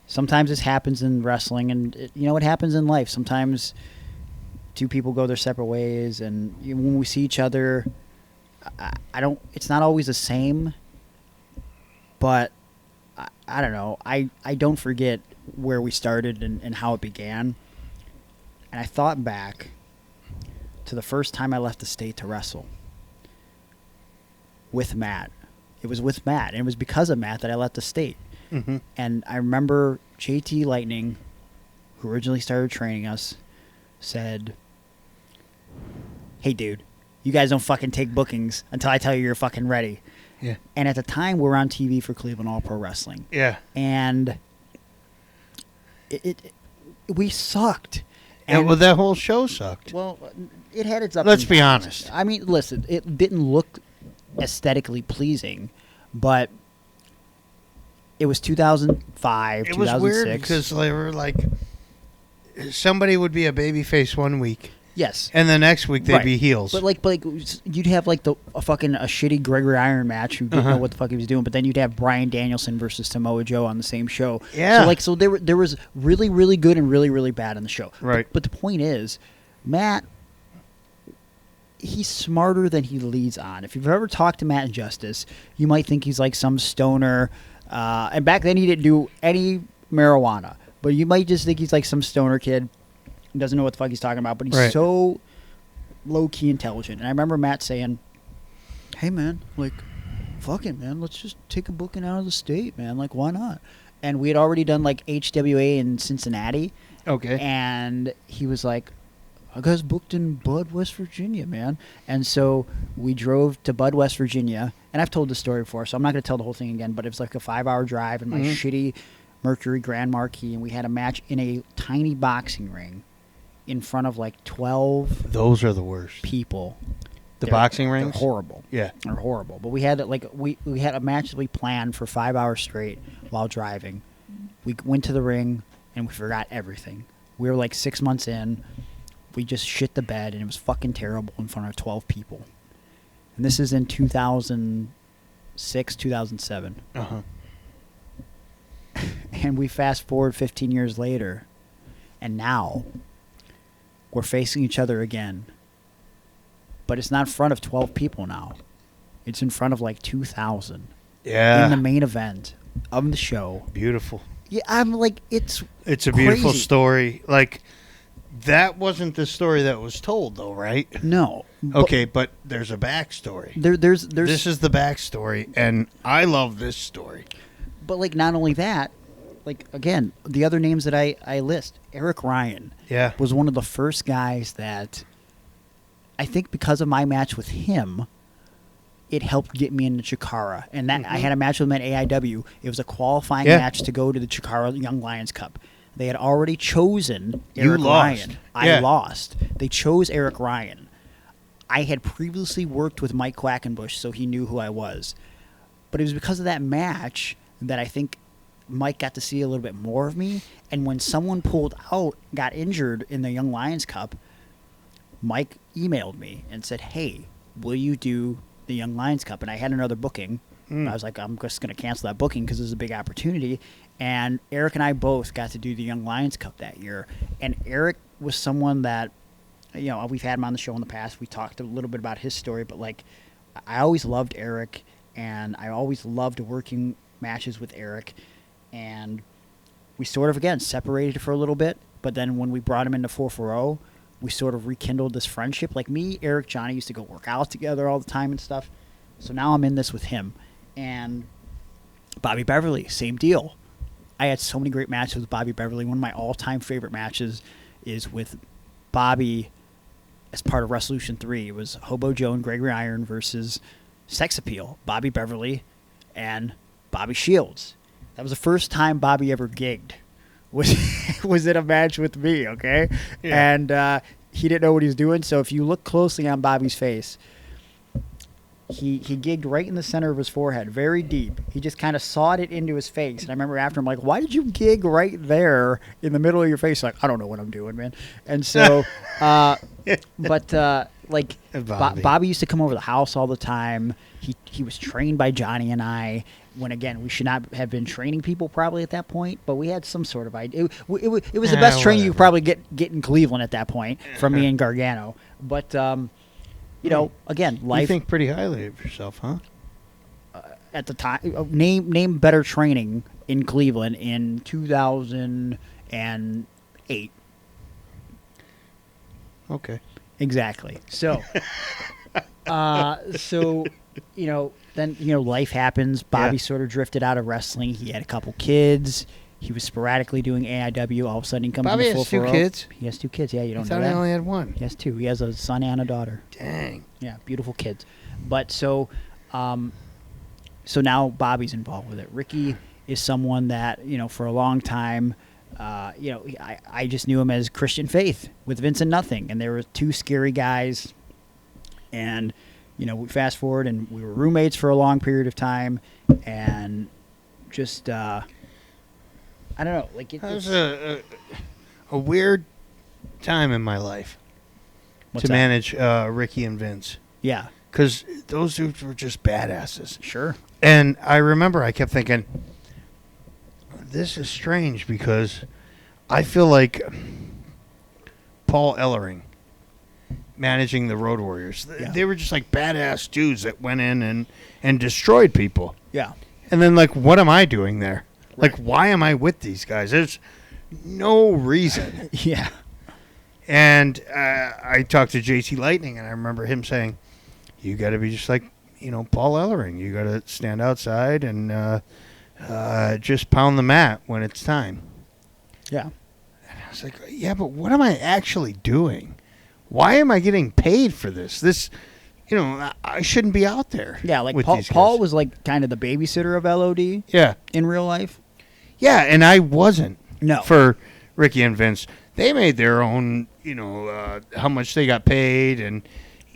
sometimes this happens in wrestling, and it happens in life. Sometimes two people go their separate ways, and when we see each other, it's not always the same, but I don't know. I don't forget where we started and how it began. And I thought back to the first time I left the state to wrestle with Matt. It was with Matt, and it was because of Matt that I left the state. Mm-hmm. And I remember JT Lightning, who originally started training us, said, "Hey, dude, you guys don't fucking take bookings until I tell you you're fucking ready." Yeah. And at the time, we were on TV for Cleveland All Pro Wrestling. Yeah. And we sucked. Yeah, And, well, that whole show sucked. well, it had its ups. Let's and be downs. honest. I mean, listen, it didn't look aesthetically pleasing, but it was 2005, It was 2006. weird because they were like, somebody would be a babyface one week, Yes. and the next week they'd Right. be heels. But like you'd have like a shitty Gregory Iron match who didn't know what the fuck he was doing, but then you'd have Bryan Danielson versus Samoa Joe on the same show. Yeah. So there was really, really good and really, really bad on the show. Right. But the point is, Matt, he's smarter than he leads on. If you've ever talked to Matt Justice, you might think he's like some stoner. And back then he didn't do any marijuana, but you might just think he's like some stoner kid. Doesn't know what the fuck he's talking about, but he's Right. so low-key intelligent. And I remember Matt saying, "Hey, man, like, fuck it, man. Let's just take a booking out of the state, man. Like, why not?" And we had already done, like, HWA in Cincinnati. okay. And he was like, "I got booked in Bud, West Virginia, man." And so we drove to Bud, West Virginia. And I've told this story before, so I'm not going to tell the whole thing again, but it was like a 5-hour drive in my shitty Mercury Grand Marquis. And we had a match in a tiny boxing ring in front of like 12 Those are the worst. people. The boxing rings? They're horrible. Yeah. They're horrible. But we had like we had a match that we planned for 5 hours straight while driving. We went to the ring and we forgot everything. We were like 6 months in. We just shit the bed and it was fucking terrible in front of 12 people. And this is in 2006, 2007. Uh-huh. And we fast forward 15 years later, and now we're facing each other again. But it's not in front of 12 people now. It's in front of like 2,000 Yeah. in the main event of the show. Beautiful. Yeah, I'm like, it's It's a beautiful crazy. story. Like, that wasn't the story that was told, though, right? No. Okay, but there's a backstory. There's This is the backstory, and I love this story. but like not only that, like again, the other names that I list, Eric Ryan Yeah. was one of the first guys that I think because of my match with him, it helped get me into Chikara. And that I had a match with him at AEW. It was a qualifying match to go to the Chikara Young Lions Cup. They had already chosen Eric Ryan. I lost. They chose Eric Ryan. I had previously worked with Mike Quackenbush, so he knew who I was. But it was because of that match that I think Mike got to see a little bit more of me. And when someone pulled out, got injured in the Young Lions Cup, Mike emailed me and said, "Hey, will you do the Young Lions Cup?" And I had another booking. I was like, I'm just going to cancel that booking because it was a big opportunity. And Eric and I both got to do the Young Lions Cup that year. And Eric was someone that, you know, we've had him on the show in the past. We talked a little bit about his story, but like, I always loved Eric, and I always loved working matches with Eric. And we sort of, again, separated for a little bit. But then when we brought him into 440, we sort of rekindled this friendship. Like me, Eric, Johnny used to go work out together all the time and stuff. So now I'm in this with him. And Bobby Beverly, same deal. I had so many great matches with Bobby Beverly. One of my all-time favorite matches is with Bobby as part of Resolution 3. It was Hobo Joe and Gregory Iron versus Sex Appeal, Bobby Beverly and Bobby Shields. That was the first time Bobby ever gigged. Was in a match with me, okay? Yeah. And he didn't know what he was doing. So if you look closely on Bobby's face, he gigged right in the center of his forehead, very deep. He just kind of sawed it into his face. And I remember after, I'm like, why did you gig right there in the middle of your face? Like, I don't know what I'm doing, man. And so, Bobby used to come over the house all the time. He was trained by Johnny and I. When, again, we should not have been training people probably at that point, but we had some sort of idea. It was the best training you could probably get in Cleveland at that point from me and Gargano. But, again, life... You think pretty highly of yourself, huh? At the time, name better training in Cleveland in 2008. Okay. Exactly. So, then, life happens. Bobby sort of drifted out of wrestling. He had a couple kids. He was sporadically doing AEW. All of a sudden, he comes Bobby in the full has 2 kids? He has 2 kids. Yeah, you don't know I thought that? he only had 1. He has 2. He has a son and a daughter. Dang. Yeah, beautiful kids. But so now Bobby's involved with it. Ricky is someone that, for a long time, I just knew him as Christian Faith with Vince and Nothing. And there were 2 scary guys. And... we fast forward, and we were roommates for a long period of time, and just, I don't know. Like it was a weird time in my life to manage Ricky and Vince. Yeah. Because those dudes were just badasses. Sure. And I remember I kept thinking, this is strange because I feel like Paul Ellering managing the Road Warriors. Yeah. They were just like badass dudes that went in and destroyed people. Yeah. And then, like, what am I doing there? Right. Like, why am I with these guys? There's no reason. Yeah. And I talked to JT Lightning, and I remember him saying, you got to be just like, Paul Ellering. You got to stand outside and just pound the mat when it's time. Yeah. And I was like, yeah, but what am I actually doing? Why am I getting paid for this? This, I shouldn't be out there. Yeah, like with Paul was like kind of the babysitter of LOD. Yeah. In real life. Yeah, and I wasn't. No. For Ricky and Vince. They made their own, how much they got paid, and,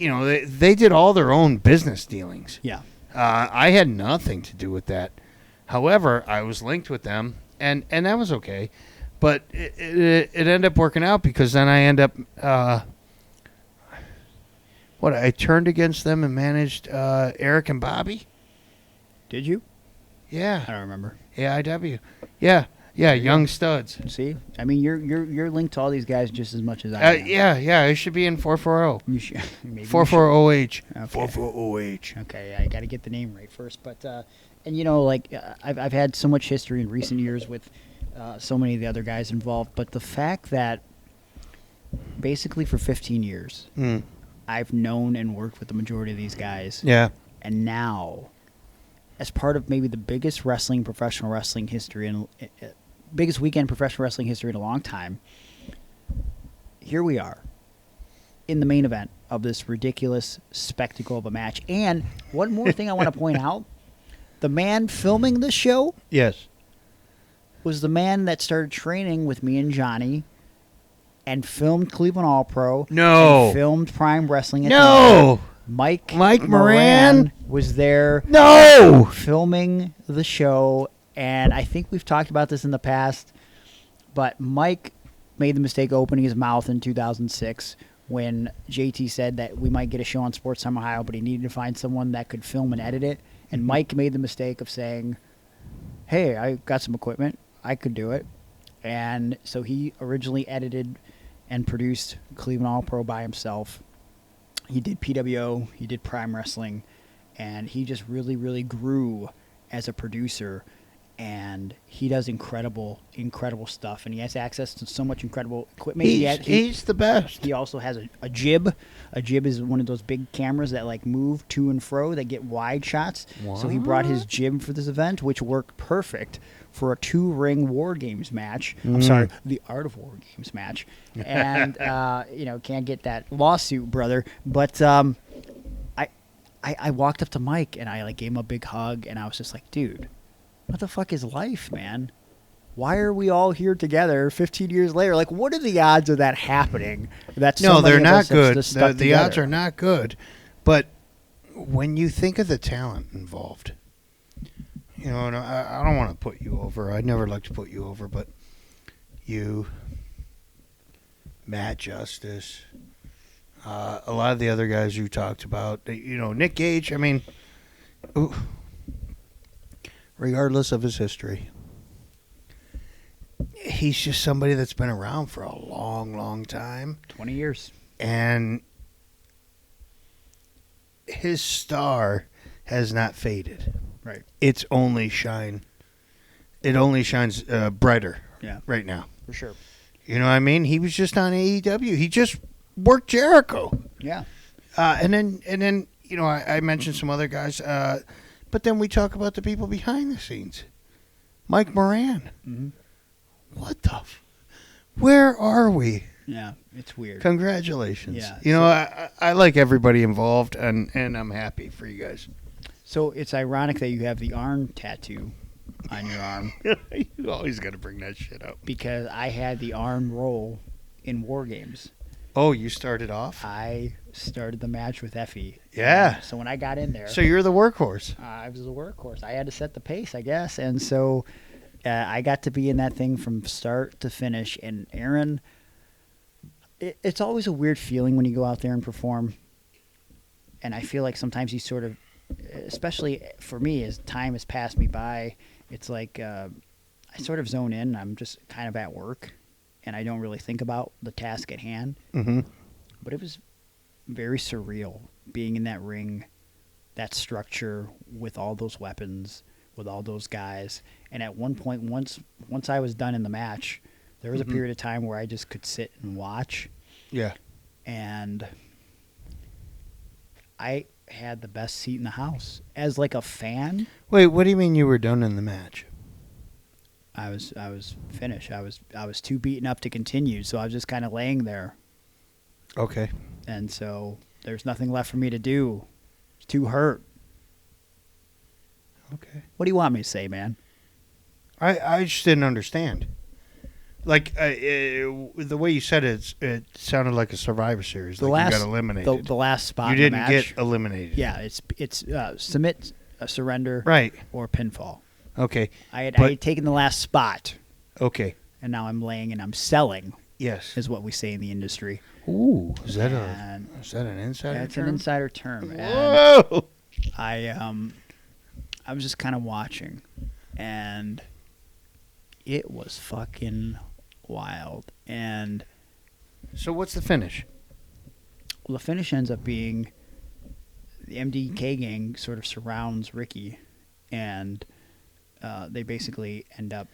they did all their own business dealings. Yeah. I had nothing to do with that. However, I was linked with them, and that was okay. But it ended up working out because then I end up... I turned against them and managed Eric and Bobby. Did you? Yeah. I don't remember. AEW. Yeah, young studs. See? I mean, you're linked to all these guys just as much as I am. Yeah, I should be in 440. You should. Maybe 440H. Okay. 440H. Okay, I got to get the name right first. But, I've had so much history in recent years with so many of the other guys involved. But the fact that basically for 15 years... I've known and worked with the majority of these guys. Yeah. And now, as part of maybe the biggest professional wrestling history, and biggest weekend professional wrestling history in a long time, here we are in the main event of this ridiculous spectacle of a match. And one more thing I want to point out, the man filming this show was the man that started training with me and Johnny and filmed Cleveland All-Pro. No. And filmed Prime Wrestling. Mike Moran was there. No. Filming the show. And I think we've talked about this in the past, but Mike made the mistake of opening his mouth in 2006 when JT said that we might get a show on Sports Time Ohio, but he needed to find someone that could film and edit it. And Mike made the mistake of saying, hey, I got some equipment. I could do it. And so he originally edited and produced Cleveland All-Pro by himself. He did PWO, he did Prime Wrestling, and he just really, really grew as a producer. and he does incredible stuff, and he has access to so much incredible equipment. He's the best. He also has a jib. A jib is one of those big cameras that like move to and fro that get wide shots. So he brought his jib for this event, which worked perfect for a 2-ring War Games match. I'm sorry, the Art of War Games match. And can't get that lawsuit, brother. But I walked up to Mike and I like gave him a big hug, and I was just like, dude, what the fuck is life, man? Why are we all here together 15 years later? Like, what are the odds of that happening? No, they're not good. The odds are not good. But when you think of the talent involved, and I don't want to put you over. I'd never like to put you over, but you, Matt Justice, a lot of the other guys you talked about, Nick Gage, regardless of his history, he's just somebody that's been around for a long, long time. 20 years. And his star has not faded. Right. It only shines brighter right now. For sure. You know what I mean? He was just on AEW. He just worked Jericho. Yeah. And then I mentioned some other guys. But then we talk about the people behind the scenes. Mike Moran. Mm-hmm. What the where are we? Yeah, it's weird. Congratulations. Yeah. I like everybody involved, and I'm happy for you guys. So it's ironic that you have the Arn tattoo on your arm. You always got to bring that shit up. Because I had the Arn roll in War Games. Oh, you started off? I started the match with Effie. Yeah. So when I got in there... So you're the workhorse. I was the workhorse. I had to set the pace, I guess. And so I got to be in that thing from start to finish. And Aaron, it's always a weird feeling when you go out there and perform. And I feel like sometimes you sort of, especially for me, as time has passed me by, it's like I sort of zone in. I'm just kind of at work. And I don't really think about the task at hand. Mm-hmm. But it was very surreal being in that ring, that structure with all those weapons, with all those guys. And at one point, once I was done in the match, there was a period of time where I just could sit and watch. Yeah. And I had the best seat in the house. As like a fan. Wait, what do you mean you were done in the match? I was finished. I was too beaten up to continue, so I was just kind of laying there. Okay. And so there's nothing left for me to do. It's too hurt. Okay. What do you want me to say, man? I just didn't understand. Like the way you said it, it sounded like a Survivor Series. You got eliminated. The last spot. You didn't in the match, get eliminated. Yeah, it's submit, surrender, right, or pinfall. Okay. I had taken the last spot. Okay. And now I'm laying and I'm selling. Yes. Is what we say in the industry. Ooh, is that an insider term? That's an insider term. Whoa! And I was just kind of watching, and it was fucking wild. And so what's the finish? Well, the finish ends up being the MDK gang sort of surrounds Ricky, and they basically end up.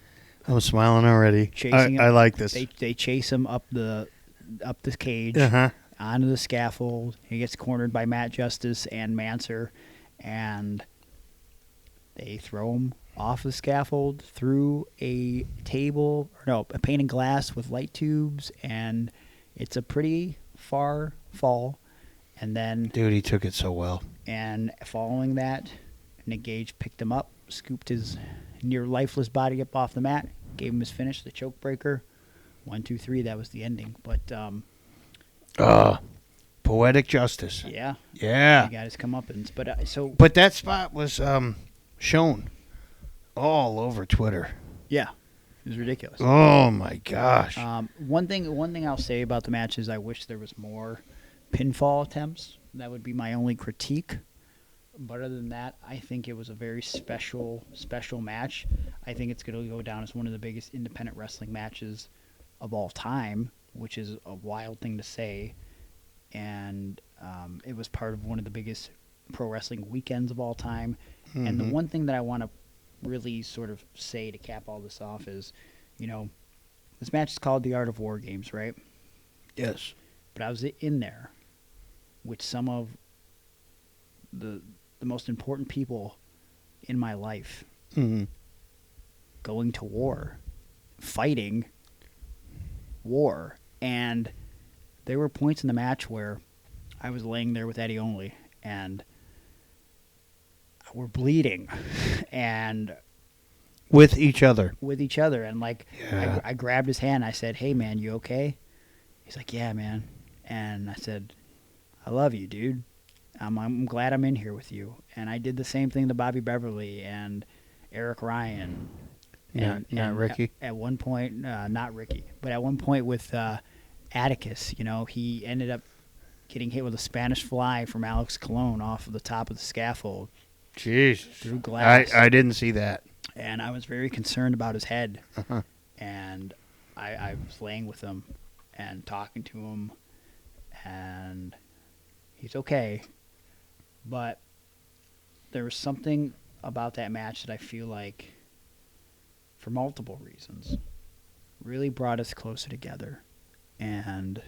I'm smiling already. Chasing him. I like this. They chase him up the cage, onto the scaffold. He gets cornered by Matt Justice and Manser, and they throw him off the scaffold through a pane of glass with light tubes, and it's a pretty far fall. And then, dude, he took it so well. And following that, Nick Gage picked him up, scooped his near lifeless body up off the mat, gave him his finish, the choke breaker. 1, 2, 3. That was the ending. But poetic justice. Yeah. Yeah. He got his comeuppance. But that spot was shown all over Twitter. Yeah. It was ridiculous. Oh my gosh. One thing I'll say about the match is I wish there was more pinfall attempts. That would be my only critique. But other than that, I think it was a very special match. I think it's going to go down as one of the biggest independent wrestling matches of all time, which is a wild thing to say. And it was part of one of the biggest pro wrestling weekends of all time. Mm-hmm. And the one thing that I want to really sort of say to cap all this off is, this match is called The Art of War Games, right? Yes. But I was in there with some of the most important people in my life going to war, fighting war. And there were points in the match where I was laying there with Eddie only, and we're bleeding, and with each other. And Yeah. I grabbed his hand. I said, "Hey man, you okay?" He's like, "Yeah, man." And I said, "I love you, dude. I'm glad I'm in here with you." And I did the same thing to Bobby Beverly and Eric Ryan. Not Ricky. At one point, not Ricky, but at one point with Atticus, he ended up getting hit with a Spanish fly from Alex Colon off of the top of the scaffold. Jeez. Through glass. I didn't see that. And I was very concerned about his head. Uh-huh. And I was laying with him and talking to him, and he's okay. But there was something about that match that I feel like, for multiple reasons, really brought us closer together. And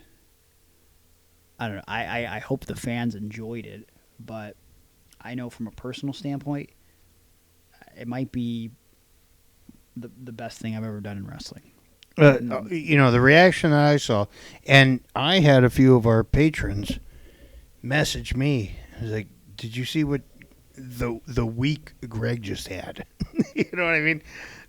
I don't know, I hope the fans enjoyed it, but I know from a personal standpoint, it might be the best thing I've ever done in wrestling. The reaction that I saw, and I had a few of our patrons message me. I was like, "Did you see what the week Greg just had?" You know what I mean?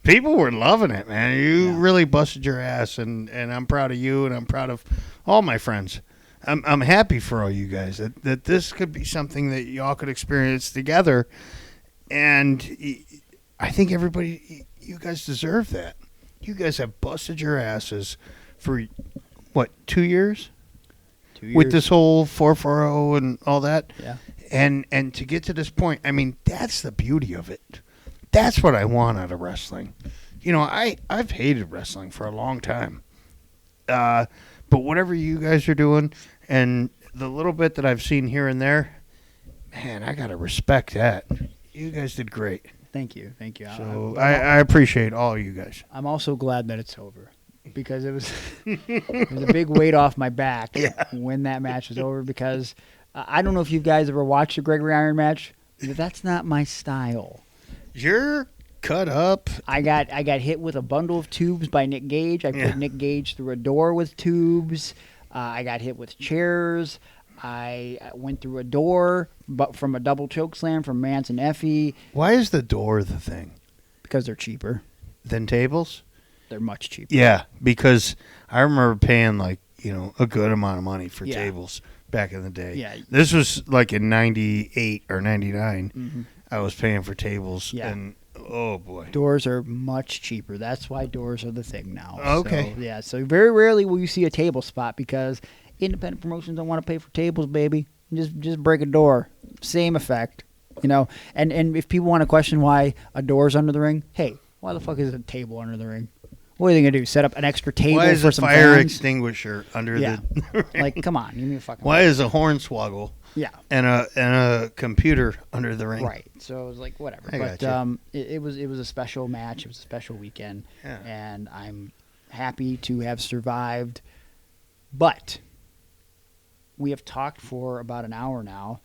People were loving it, man. You really busted your ass, and I'm proud of you, and I'm proud of all my friends. I'm happy for all you guys that this could be something that y'all could experience together, and I think you guys deserve that. You guys have busted your asses for, 2 years? 2 years. With this whole 440 and all that? Yeah. And to get to this point, I mean, that's the beauty of it. That's what I want out of wrestling. I've hated wrestling for a long time. But whatever you guys are doing, and the little bit that I've seen here and there, man, I got to respect that. You guys did great. Thank you. So I appreciate all you guys. I'm also glad that it's over, because it was a big weight off my back when that match was over, because I don't know if you guys ever watched the Gregory Iron match. That's not my style. You're cut up. I got hit with a bundle of tubes by Nick Gage. I put Nick Gage through a door with tubes. I got hit with chairs. I went through a door, but from a double choke slam from Mance and Effie. Why is the door the thing? Because they're cheaper. Than tables? They're much cheaper. Yeah, because I remember paying a good amount of money for tables back in the day. Yeah. This was like in 98 or 99. Mm-hmm. I was paying for tables. Yeah. And oh boy. Doors are much cheaper. That's why doors are the thing now. Okay. So very rarely will you see a table spot, because independent promotions don't want to pay for tables, baby. Just break a door. Same effect. And if people want to question why a door's under the ring, hey, why the fuck is a table under the ring? What are they going to do? Set up an extra table Why is for a some fire fans? extinguisher under Yeah. the ring? Like, come on. Give me a fucking Why is a hornswoggle Yeah. and a computer under the ring? Right. So it was like, whatever. I But gotcha. it was a special match. It was a special weekend. Yeah. And I'm happy to have survived. But we have talked for about an hour now.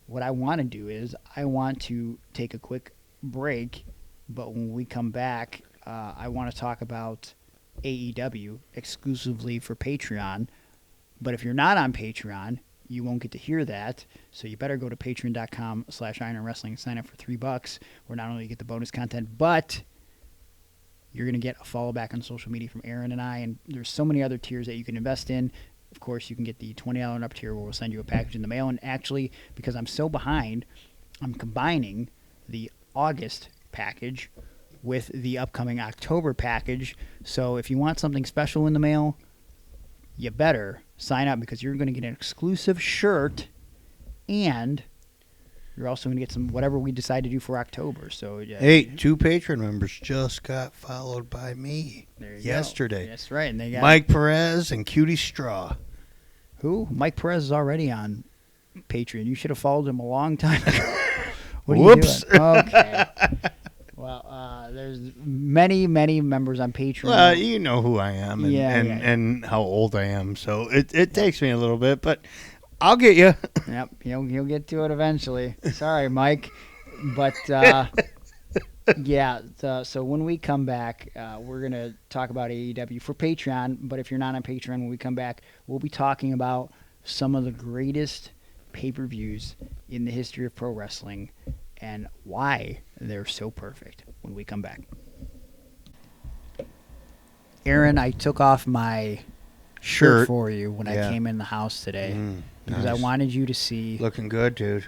What I want to do is I want to take a quick break, but when we come back, I want to talk about AEW exclusively for Patreon. But if you're not on Patreon, you won't get to hear that. So you better go to patreon.com/Iron Wrestling and sign up for $3, where not only you get the bonus content, but you're going to get a follow back on social media from Aaron and I. And there's so many other tiers that you can invest in. Of course, you can get the $20 and up tier, where we'll send you a package in the mail. And actually, because I'm so behind, I'm combining the August package with the upcoming October package. So if you want something special in the mail, you better sign up, because you're going to get an exclusive shirt, and you're also going to get some whatever we decide to do for October. So Hey, 2 Patreon members just got followed by me there you yesterday. go. That's right. And they got Mike Perez and Cutie Straw. who? Mike Perez is already on Patreon. You should have followed him a long time ago. What are Whoops. you doing? Okay. Well, there's many members on Patreon. Well, you know who I am Yeah. and how old I am, so it takes me a little bit, but I'll get you. Yep, you'll get to it eventually. Sorry, Mike, but yeah. So when we come back, we're gonna talk about AEW for Patreon. But if you're not on Patreon, when we come back, we'll be talking about some of the greatest pay-per-views in the history of pro wrestling and why they're so perfect. When we come back, Aaron, I took off my shirt for you when I came in the house today. Because Nice. I wanted you to see. Looking good, dude.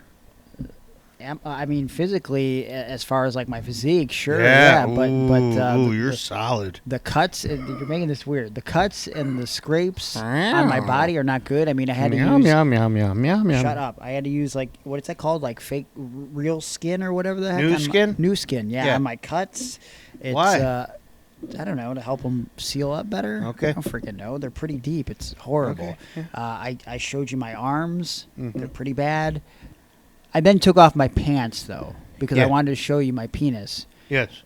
I mean, physically, as far as like my physique, sure, Yeah, but you're solid. the cuts. You're making this weird. The cuts and the scrapes on my body are not good. I mean, I had to use. Shut up! I had to use like what is that called? Like fake, real skin or whatever the heck. New skin? New skin. Yeah, Yeah. on my cuts. It's, Why? I don't know, to help them seal up better. Okay. I don't freaking know. They're pretty deep. It's horrible. Okay, I showed you my arms. Mm-hmm. They're pretty bad. I then took off my pants, though, because I Yeah. wanted to show you my penis. Yes.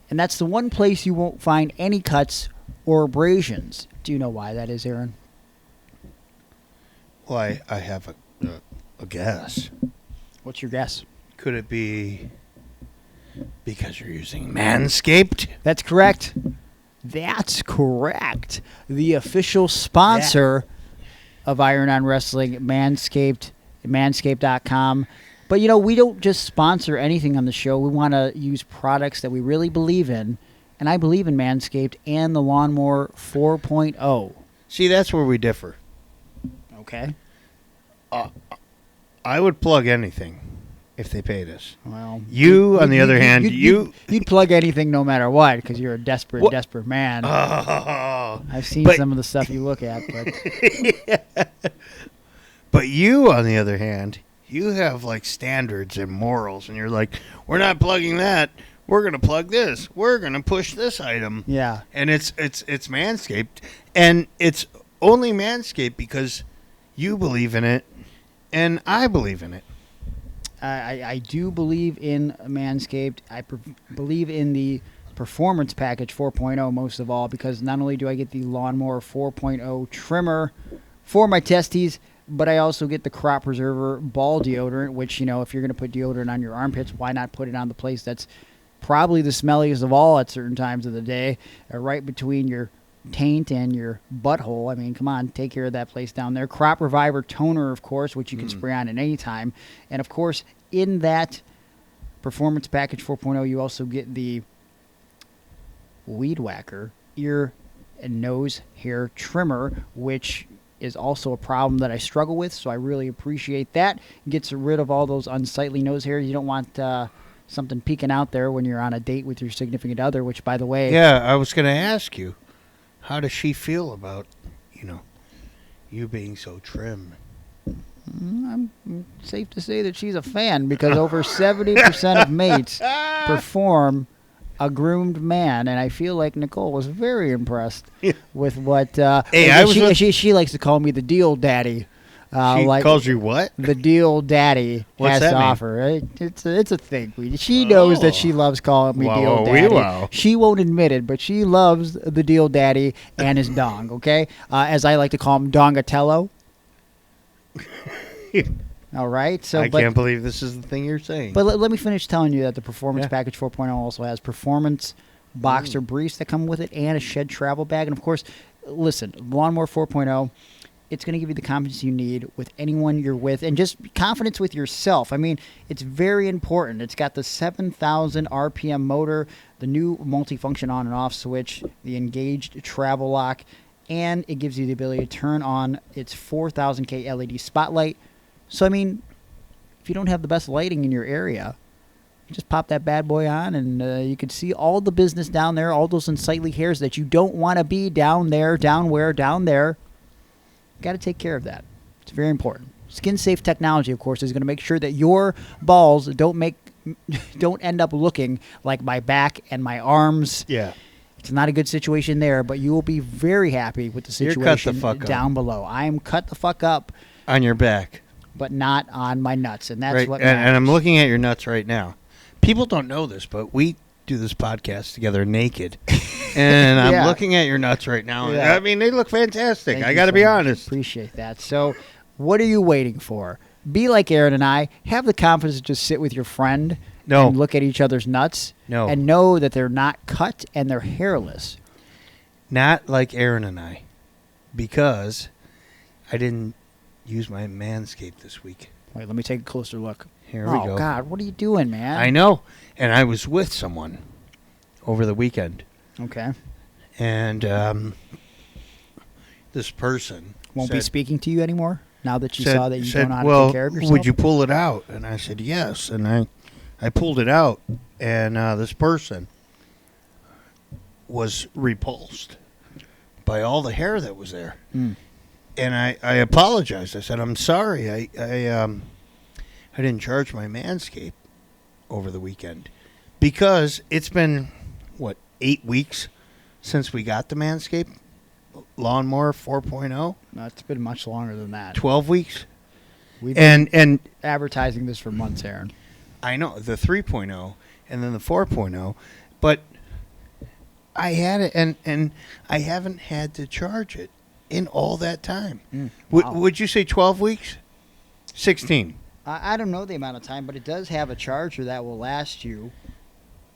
And that's the one place you won't find any cuts or abrasions. Do you know why that is, Aaron? Well, I have a guess. What's your guess? Could it be because you're using Manscaped? That's correct. That's correct. The official sponsor of Iron on Wrestling, Manscaped, manscaped.com. But, you know, we don't just sponsor anything on the show. We want to use products that we really believe in. And I believe in Manscaped and the Lawnmower 4.0. See, that's where we differ. Okay? I would plug anything if they paid us. Well, You, on the other hand, you'd plug anything no matter what because you're a desperate man. Oh, I've seen but- some of the stuff you look at, but but you, on the other hand, you have like standards and morals, and you're like, we're not plugging that. We're gonna plug this. We're gonna push this item. yeah. And it's Manscaped, and it's only Manscaped because you believe in it, and I believe in it. I do believe in Manscaped. I believe in the Performance Package 4.0 most of all because not only do I get the Lawnmower 4.0 trimmer for my testes, but I also get the Crop Preserver ball deodorant, which, you know, if you're going to put deodorant on your armpits, why not put it on the place that's probably the smelliest of all at certain times of the day, right between your taint and your butthole. I mean, come on, take care of that place down there. Crop Reviver toner, of course, which you can spray on at any time. And, of course, in that Performance Package 4.0, you also get the Weed Whacker ear and nose hair trimmer, which is also a problem that I struggle with, so I really appreciate that. It gets rid of all those unsightly nose hairs. You don't want something peeking out there when you're on a date with your significant other, which, by the way... Yeah, I was going to ask you, how does she feel about, you being so trim? I'm safe to say that she's a fan because over 70% of mates perform a groomed man, and I feel like Nicole was very impressed with what. She likes to call me the deal daddy. She calls you what? The deal daddy What's has that to mean? offer. It's a thing. She knows that she loves calling me deal daddy. Wow. She won't admit it, but she loves the deal daddy and his dong. Okay, as I like to call him, Dongatello. All right, so I can't believe this is the thing you're saying. But let me finish telling you that the Performance Package 4.0 also has performance boxer briefs that come with it and a shed travel bag. And, of course, listen, Lawnmower 4.0, it's going to give you the confidence you need with anyone you're with and just confidence with yourself. I mean, it's very important. It's got the 7,000 RPM motor, the new multifunction on and off switch, the engaged travel lock, and it gives you the ability to turn on its 4,000K LED spotlight. So, I mean, if you don't have the best lighting in your area, just pop that bad boy on and you can see all the business down there, all those unsightly hairs that you don't want to be down there. Got to take care of that. It's very important. Skin safe technology, of course, is going to make sure that your balls don't end up looking like my back and my arms. Yeah. It's not a good situation there, but you will be very happy with the situation You're cut the fuck down below. I am cut the fuck up. On your back. But not on my nuts, and that's Right. what And matters. I'm looking at your nuts right now. People don't know this, but we do this podcast together naked. And I'm Yeah. looking at your nuts right now. Yeah. I mean, they look fantastic. Thank I you got to so be much. honest. Appreciate that. So, what are you waiting for? Be like Aaron and I. Have the confidence to just sit with your friend No. and look at each other's nuts No. and know that they're not cut and they're hairless. Not like Aaron and I, because I didn't use my Manscaped this week. Wait, let me take a closer look. Here we go. Oh, God, what are you doing, man? I know. And I was with someone over the weekend. Okay. And this person Won't be said- speaking to you anymore now that you said- saw that you said, don't know how to well, take care of yourself? would you pull it out? And I said, yes. And I pulled it out. And this person was repulsed by all the hair that was there. Mm. And I apologized. I said, I'm sorry. I didn't charge my Manscaped over the weekend. Because it's been, 8 weeks since we got the Manscaped Lawnmower 4.0? No, it's been much longer than that. 12 weeks? We've been And advertising this for months, Aaron. I know, the 3.0 and then the 4.0. But I had it, and I haven't had to charge it in all that time. Wow. Would you say 12 weeks? 16. I don't know the amount of time, but it does have a charger that will last you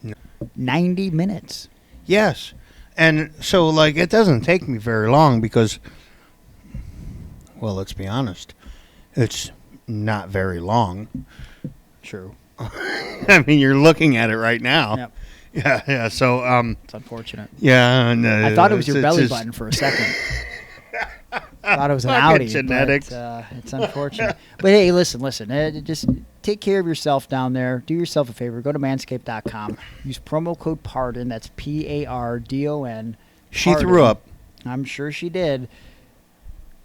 No. 90 minutes. Yes. And so, it doesn't take me very long because, well, let's be honest, it's not very long. True. I mean, you're looking at it right now. Yep. Yeah. So, It's unfortunate. yeah. No, I thought it was your it's belly just- button for a second. Thought it was an Fucking Audi. genetics. But, it's unfortunate. But hey, listen. Just take care of yourself down there. Do yourself a favor. Go to manscaped.com. Use promo code PARDON. That's PARDON. She Pardon. threw up. I'm sure she did.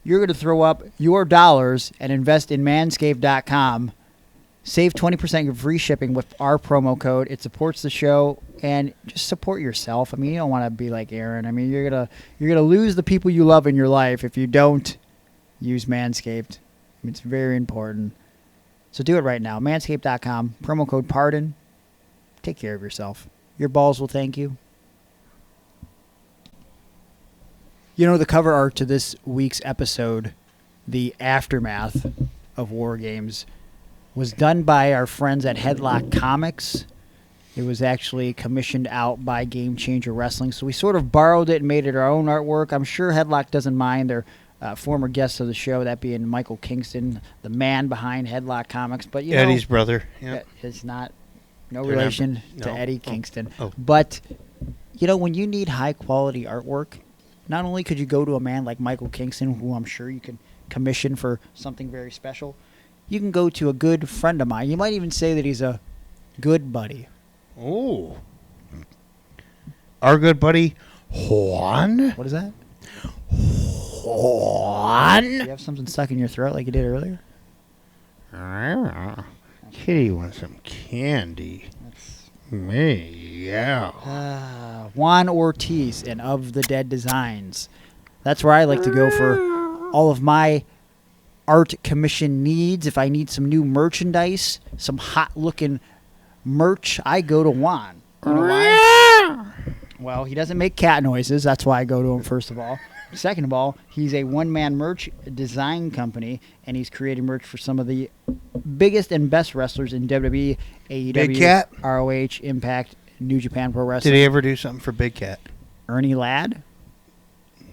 You're going to throw up your dollars and invest in manscaped.com. Save 20% of free shipping with our promo code. It supports the show, and just support yourself. I mean, you don't want to be like Aaron. I mean, you're gonna lose the people you love in your life if you don't use Manscaped. I mean, it's very important. So do it right now. Manscaped.com. Promo code PARDON. Take care of yourself. Your balls will thank you. You know, the cover art to this week's episode, the aftermath of War Games, was done by our friends at Headlock Comics. It was actually commissioned out by Game Changer Wrestling, so we sort of borrowed it and made it our own artwork. I'm sure Headlock doesn't mind. They're former guests of the show, that being Michael Kingston, the man behind Headlock Comics. But Eddie's brother. Yeah. It's not no They're relation not- to no. Eddie Kingston. Oh. But when you need high quality artwork, not only could you go to a man like Michael Kingston, who I'm sure you can commission for something very special, you can go to a good friend of mine. You might even say that he's a good buddy. Oh. Our good buddy, Juan. What is that? Juan. Do you have something stuck in your throat like you did earlier? Kitty wants some candy. Me, yeah. Juan Ortiz and Of the Dead Designs. That's where I like to go for all of my art commission needs. If I need some new merchandise, some hot-looking merch, I go to Juan. You know why? Well, he doesn't make cat noises. That's why I go to him, first of all. Second of all, he's a one-man merch design company, and he's creating merch for some of the biggest and best wrestlers in WWE, AEW, Big Cat? ROH, Impact, New Japan Pro Wrestling. Did he ever do something for Big Cat? Ernie Ladd.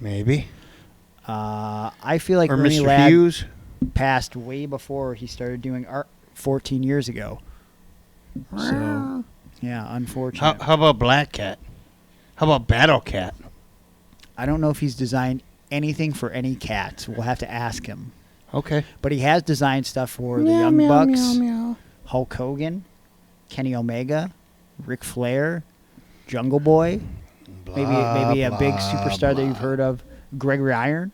Maybe. I feel like Or Ernie Mr. Ladd Hughes? passed way before he started doing art 14 years ago. So, yeah, unfortunate. How about Black Cat? How about Battle Cat? I don't know if he's designed anything for any cats. We'll have to ask him. Okay. But he has designed stuff for the Young Bucks, Hulk Hogan, Kenny Omega, Ric Flair, Jungle Boy, maybe a big superstar that you've heard of, Gregory Iron,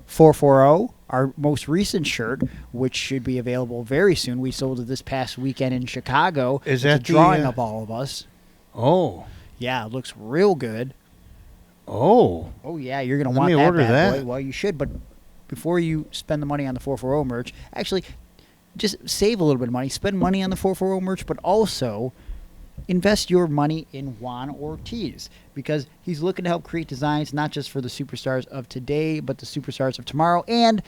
440, our most recent shirt, which should be available very soon. We sold it this past weekend in Chicago. Is It's a that the, drawing of all of us? Oh. Yeah, it looks real good. Oh. Oh, yeah, you're going to Let want me that order bad that. boy. Well, you should, but before you spend the money on the 440 merch, actually, just save a little bit of money. Spend money on the 440 merch, but also invest your money in Juan Ortiz because he's looking to help create designs not just for the superstars of today, but the superstars of tomorrow. And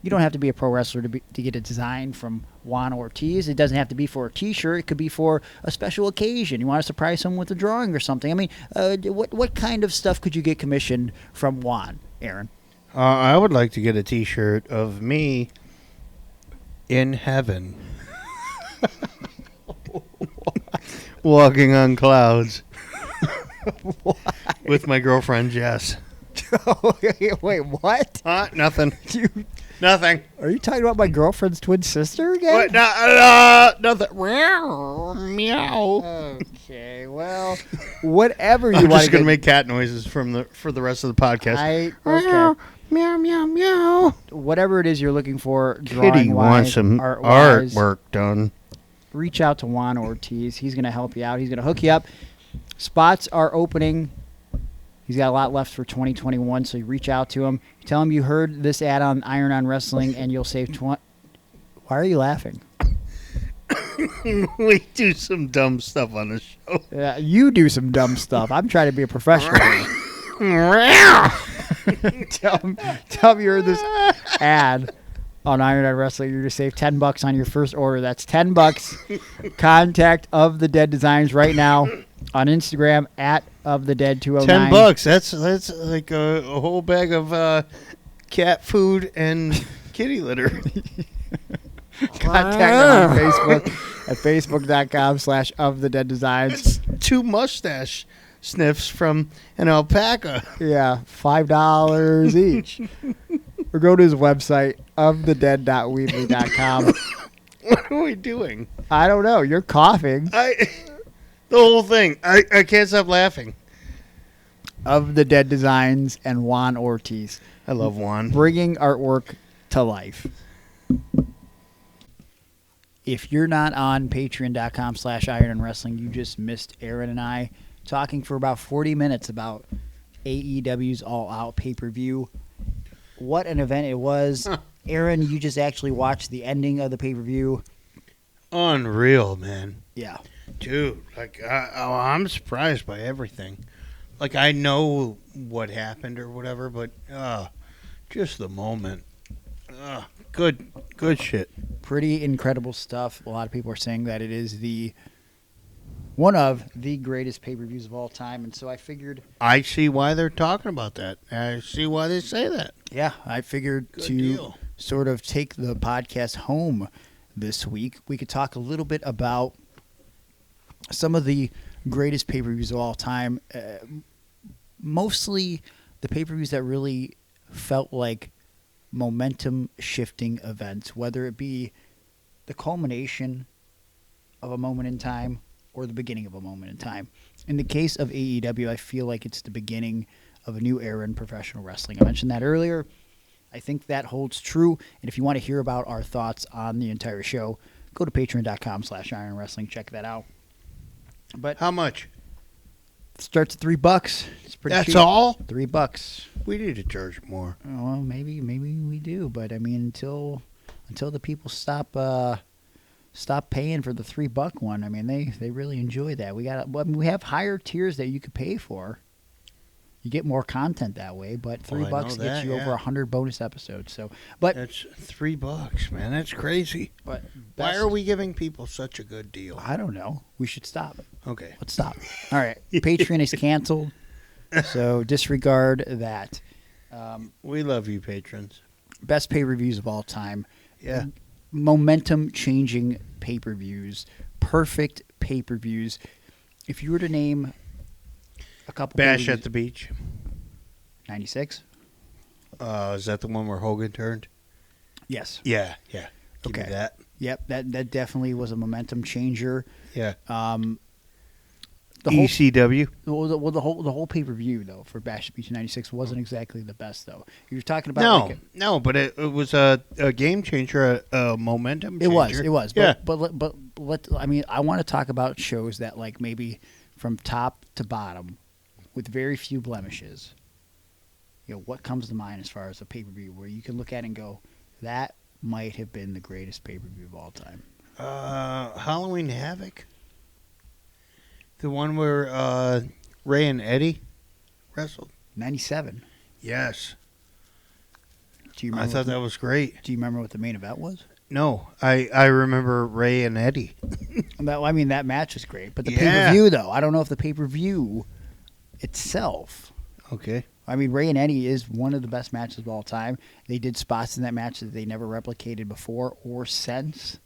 you don't have to be a pro wrestler to get a design from Juan Ortiz. It doesn't have to be for a T-shirt. It could be for a special occasion. You want to surprise someone with a drawing or something. I mean, what kind of stuff could you get commissioned from Juan, Aaron? I would like to get a T-shirt of me in heaven. Walking on clouds. With my girlfriend, Jess. Wait, what? Nothing. Nothing. Are you talking about my girlfriend's twin sister again? What? Nothing. Meow. Okay, well, whatever you I'm want just going to make cat noises for the rest of the podcast. Okay. Meow, meow, meow. Whatever it is you're looking for, Kitty drawing wants wise, some art-wise, artwork done. reach out to Juan Ortiz. He's going to help you out. He's going to hook you up. Spots are opening. He's got a lot left for 2021, so you reach out to him. Tell him you heard this ad on Iron on Wrestling, and you'll save 20. Why are you laughing? We do some dumb stuff on the show. You do some dumb stuff. I'm trying to be a professional. tell him you heard this ad on Iron on Wrestling. You're going to save $10 on your first order. That's $10. Contact Of the Dead Designs right now on Instagram at Of the Dead 209. $10. That's like a whole bag of cat food and kitty litter. Contact them on Facebook at facebook.com/Of the Dead Designs. It's 2 mustache sniffs from an alpaca. Yeah, $5 each. Or go to his website, ofthedead.weebly.com. What are we doing? I don't know. You're coughing. The whole thing. I can't stop laughing. Of the Dead Designs and Juan Ortiz. I love Juan. Bringing artwork to life. If you're not on patreon.com/Iron and Wrestling, you just missed Aaron and I talking for about 40 minutes about AEW's All-Out pay-per-view. What an event it was. Huh. Aaron, you just actually watched the ending of the pay-per-view. Unreal, man. Yeah. Dude, like, I'm surprised by everything. Like, I know what happened or whatever, but just the moment. Good shit. Pretty incredible stuff. A lot of people are saying that it is one of the greatest pay-per-views of all time, and so I figured... I see why they're talking about that. I see why they say that. Yeah, I figured sort of take the podcast home this week. We could talk a little bit about some of the greatest pay-per-views of all time, mostly the pay-per-views that really felt like momentum-shifting events, whether it be the culmination of a moment in time or the beginning of a moment in time. In the case of AEW, I feel like it's the beginning of a new era in professional wrestling. I mentioned that earlier. I think that holds true, and if you want to hear about our thoughts on the entire show, go to patreon.com/Iron Wrestling. Check that out. But how much? It starts at $3. It's pretty cheap. That's all? $3. We need to charge more. Oh, well, maybe we do, but I mean, until the people stop paying for the $3 one, I mean, they really enjoy that. We have higher tiers that you could pay for. You get more content that way, but $3 gets you over 100 bonus episodes. So, but that's $3, man. That's crazy. But why are we giving people such a good deal? I don't know. We should stop. Okay, let's stop. All right, Patreon is canceled, so disregard that. We love you, patrons. Best pay-per-views of all time. Yeah. Momentum-changing pay-per-views. Perfect pay-per-views. If you were to name a couple... Bash at the Beach. 96? Is that the one where Hogan turned? Yes. Yeah. Give me that. Yep, that definitely was a momentum changer. Yeah. The ECW. The whole pay-per-view though for Bash at the Beach '96 wasn't exactly the best though. You're talking about no, but it was a game changer, a momentum changer. It was. Yeah. But I mean, I want to talk about shows that like maybe from top to bottom with very few blemishes. You know, what comes to mind as far as a pay-per-view where you can look at it and go, that might have been the greatest pay-per-view of all time? Halloween Havoc. The one where Ray and Eddie wrestled? 97. Yes. Do you I remember? thought that was great. Do you remember what the main event was? No, I remember Ray and Eddie. That match was great, but the Yeah. pay-per-view though, I don't know if the pay-per-view itself. Okay. I mean, Ray and Eddie is one of the best matches of all time. They did spots in that match that they never replicated before or since.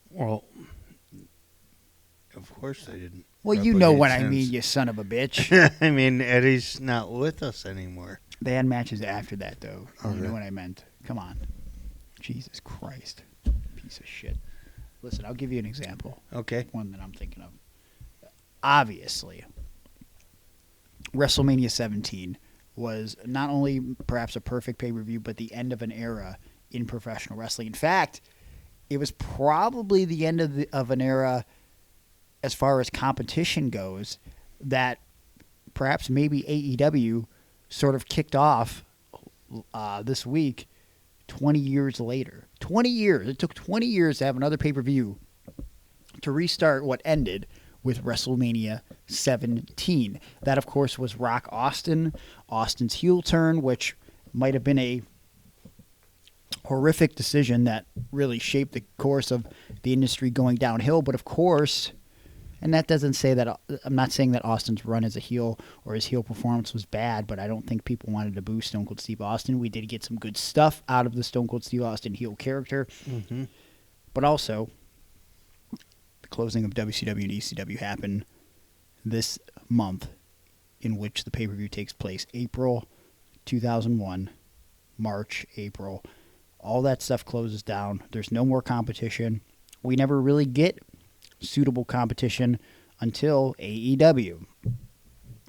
Well, of course they didn't. Well, you know replicate what I since. mean, you son of a bitch. I mean, Eddie's not with us anymore. They had matches after that, though. You Okay. know what I meant. Come on. Jesus Christ. Piece of shit. Listen, I'll give you an example. Okay. One that I'm thinking of. Obviously, WrestleMania 17 was not only perhaps a perfect pay-per-view, but the end of an era in professional wrestling. In fact, it was probably the end of an era as far as competition goes that perhaps maybe AEW sort of kicked off this week 20 years later. 20 years. It took 20 years to have another pay-per-view to restart what ended with WrestleMania 17. That, of course, was Rock Austin's heel turn, which might have been a horrific decision that really shaped the course of the industry going downhill. But, of course, and that doesn't say that I'm not saying that Austin's run as a heel or his heel performance was bad, but I don't think people wanted to boo Stone Cold Steve Austin. We did get some good stuff out of the Stone Cold Steve Austin heel character. Mm-hmm. But also, the closing of WCW and ECW happened this month, in which the pay-per-view takes place. April 2001, March, April. All that stuff closes down. There's no more competition. We never really get suitable competition until AEW.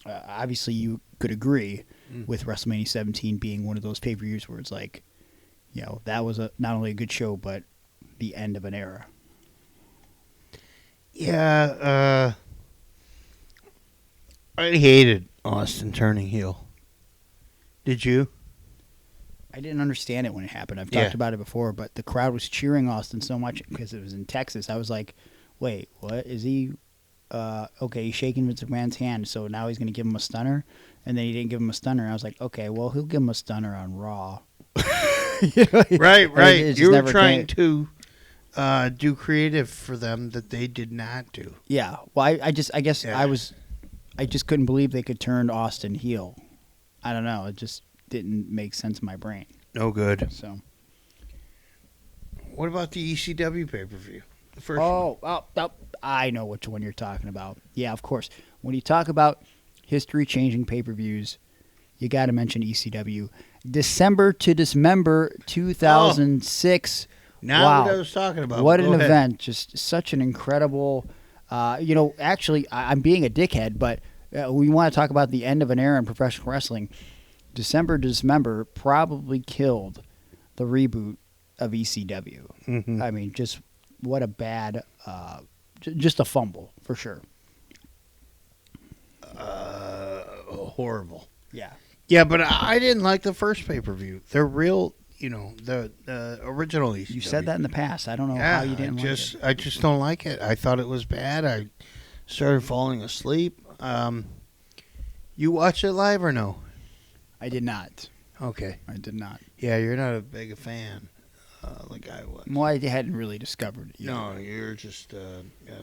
Obviously, you could agree with WrestleMania 17 being one of those pay-per-views where it's like, you know, that was not only a good show, but the end of an era. Yeah, I hated Austin turning heel. Did you? I didn't understand it when it happened. I've talked about it before, but the crowd was cheering Austin so much because it was in Texas. I was like, wait, what? Is he... okay, he's shaking Vince McMahon's hand, so now he's going to give him a stunner? And then he didn't give him a stunner. I was like, okay, well, he'll give him a stunner on Raw. You know, Right. You were never trying to do creative for them that they did not do. Yeah. Well, I guess I just couldn't believe they could turn Austin heel. I don't know. It just didn't make sense in my brain. No good. So. What about the ECW pay-per-view? The first one. Oh, I know which one you're talking about. Yeah, of course. When you talk about history-changing pay-per-views, you got to mention ECW. December to Dismember 2006. Now wow. what I was talking about. What Go an ahead. event. Just such an incredible... actually, I'm being a dickhead, but we want to talk about the end of an era in professional wrestling. December to Dismember probably killed the reboot of ECW. Mm-hmm. I mean, just what a bad... just a fumble, for sure. Horrible. Yeah. Yeah, but I didn't like the first pay-per-view. They're real, the original ECW. You said that in the past. I don't know Yeah, how you didn't like it. I just don't like it. I thought it was bad. I started falling asleep. You watch it live or no? I did not. Okay. I did not. Yeah, you're not a big fan like I was. Well, I hadn't really discovered it yet. No, you're just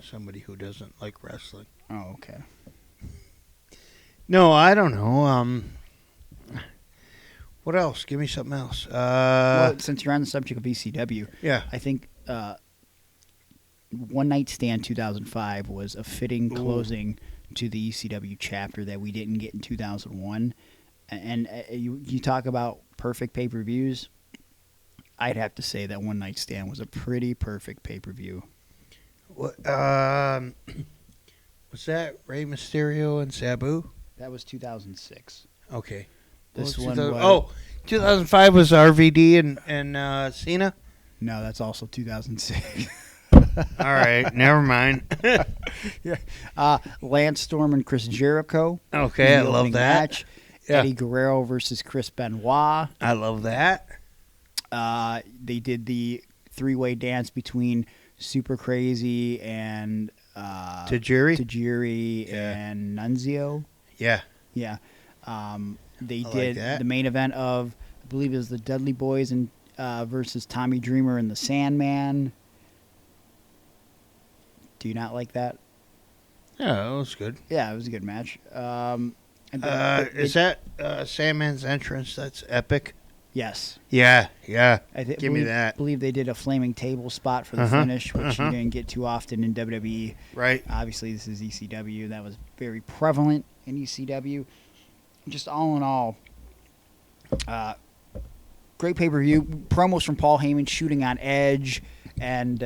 somebody who doesn't like wrestling. Oh, okay. No, I don't know. What else? Give me something else. Well, since you're on the subject of ECW, Yeah. I think One Night Stand 2005 was a fitting closing to the ECW chapter that we didn't get in 2001. And you talk about perfect pay-per-views, I'd have to say that One Night Stand was a pretty perfect pay-per-view. What? Was that Rey Mysterio and Sabu? That was 2006. Okay. This What one was was... 2005 was RVD and Cena? No, that's also 2006. All right, never mind. Lance Storm and Chris Jericho. Okay, in I the love opening that. match. Yeah. Eddie Guerrero versus Chris Benoit. I love that. They did the three-way dance between Super Crazy and Tajiri and Nunzio. Yeah. Yeah. They I did like that. the main event of, I believe it was the Dudley Boyz and versus Tommy Dreamer and the Sandman. Do you not like that? Yeah, that was good. Yeah, it was a good match. Is that Sandman's entrance? That's epic. Yes. Yeah. Give me that. I believe they did a flaming table spot for the finish, which you didn't get too often in WWE. Right. Obviously, this is ECW. That was very prevalent in ECW. Just all in all, great pay-per-view. Promos from Paul Heyman shooting on Edge and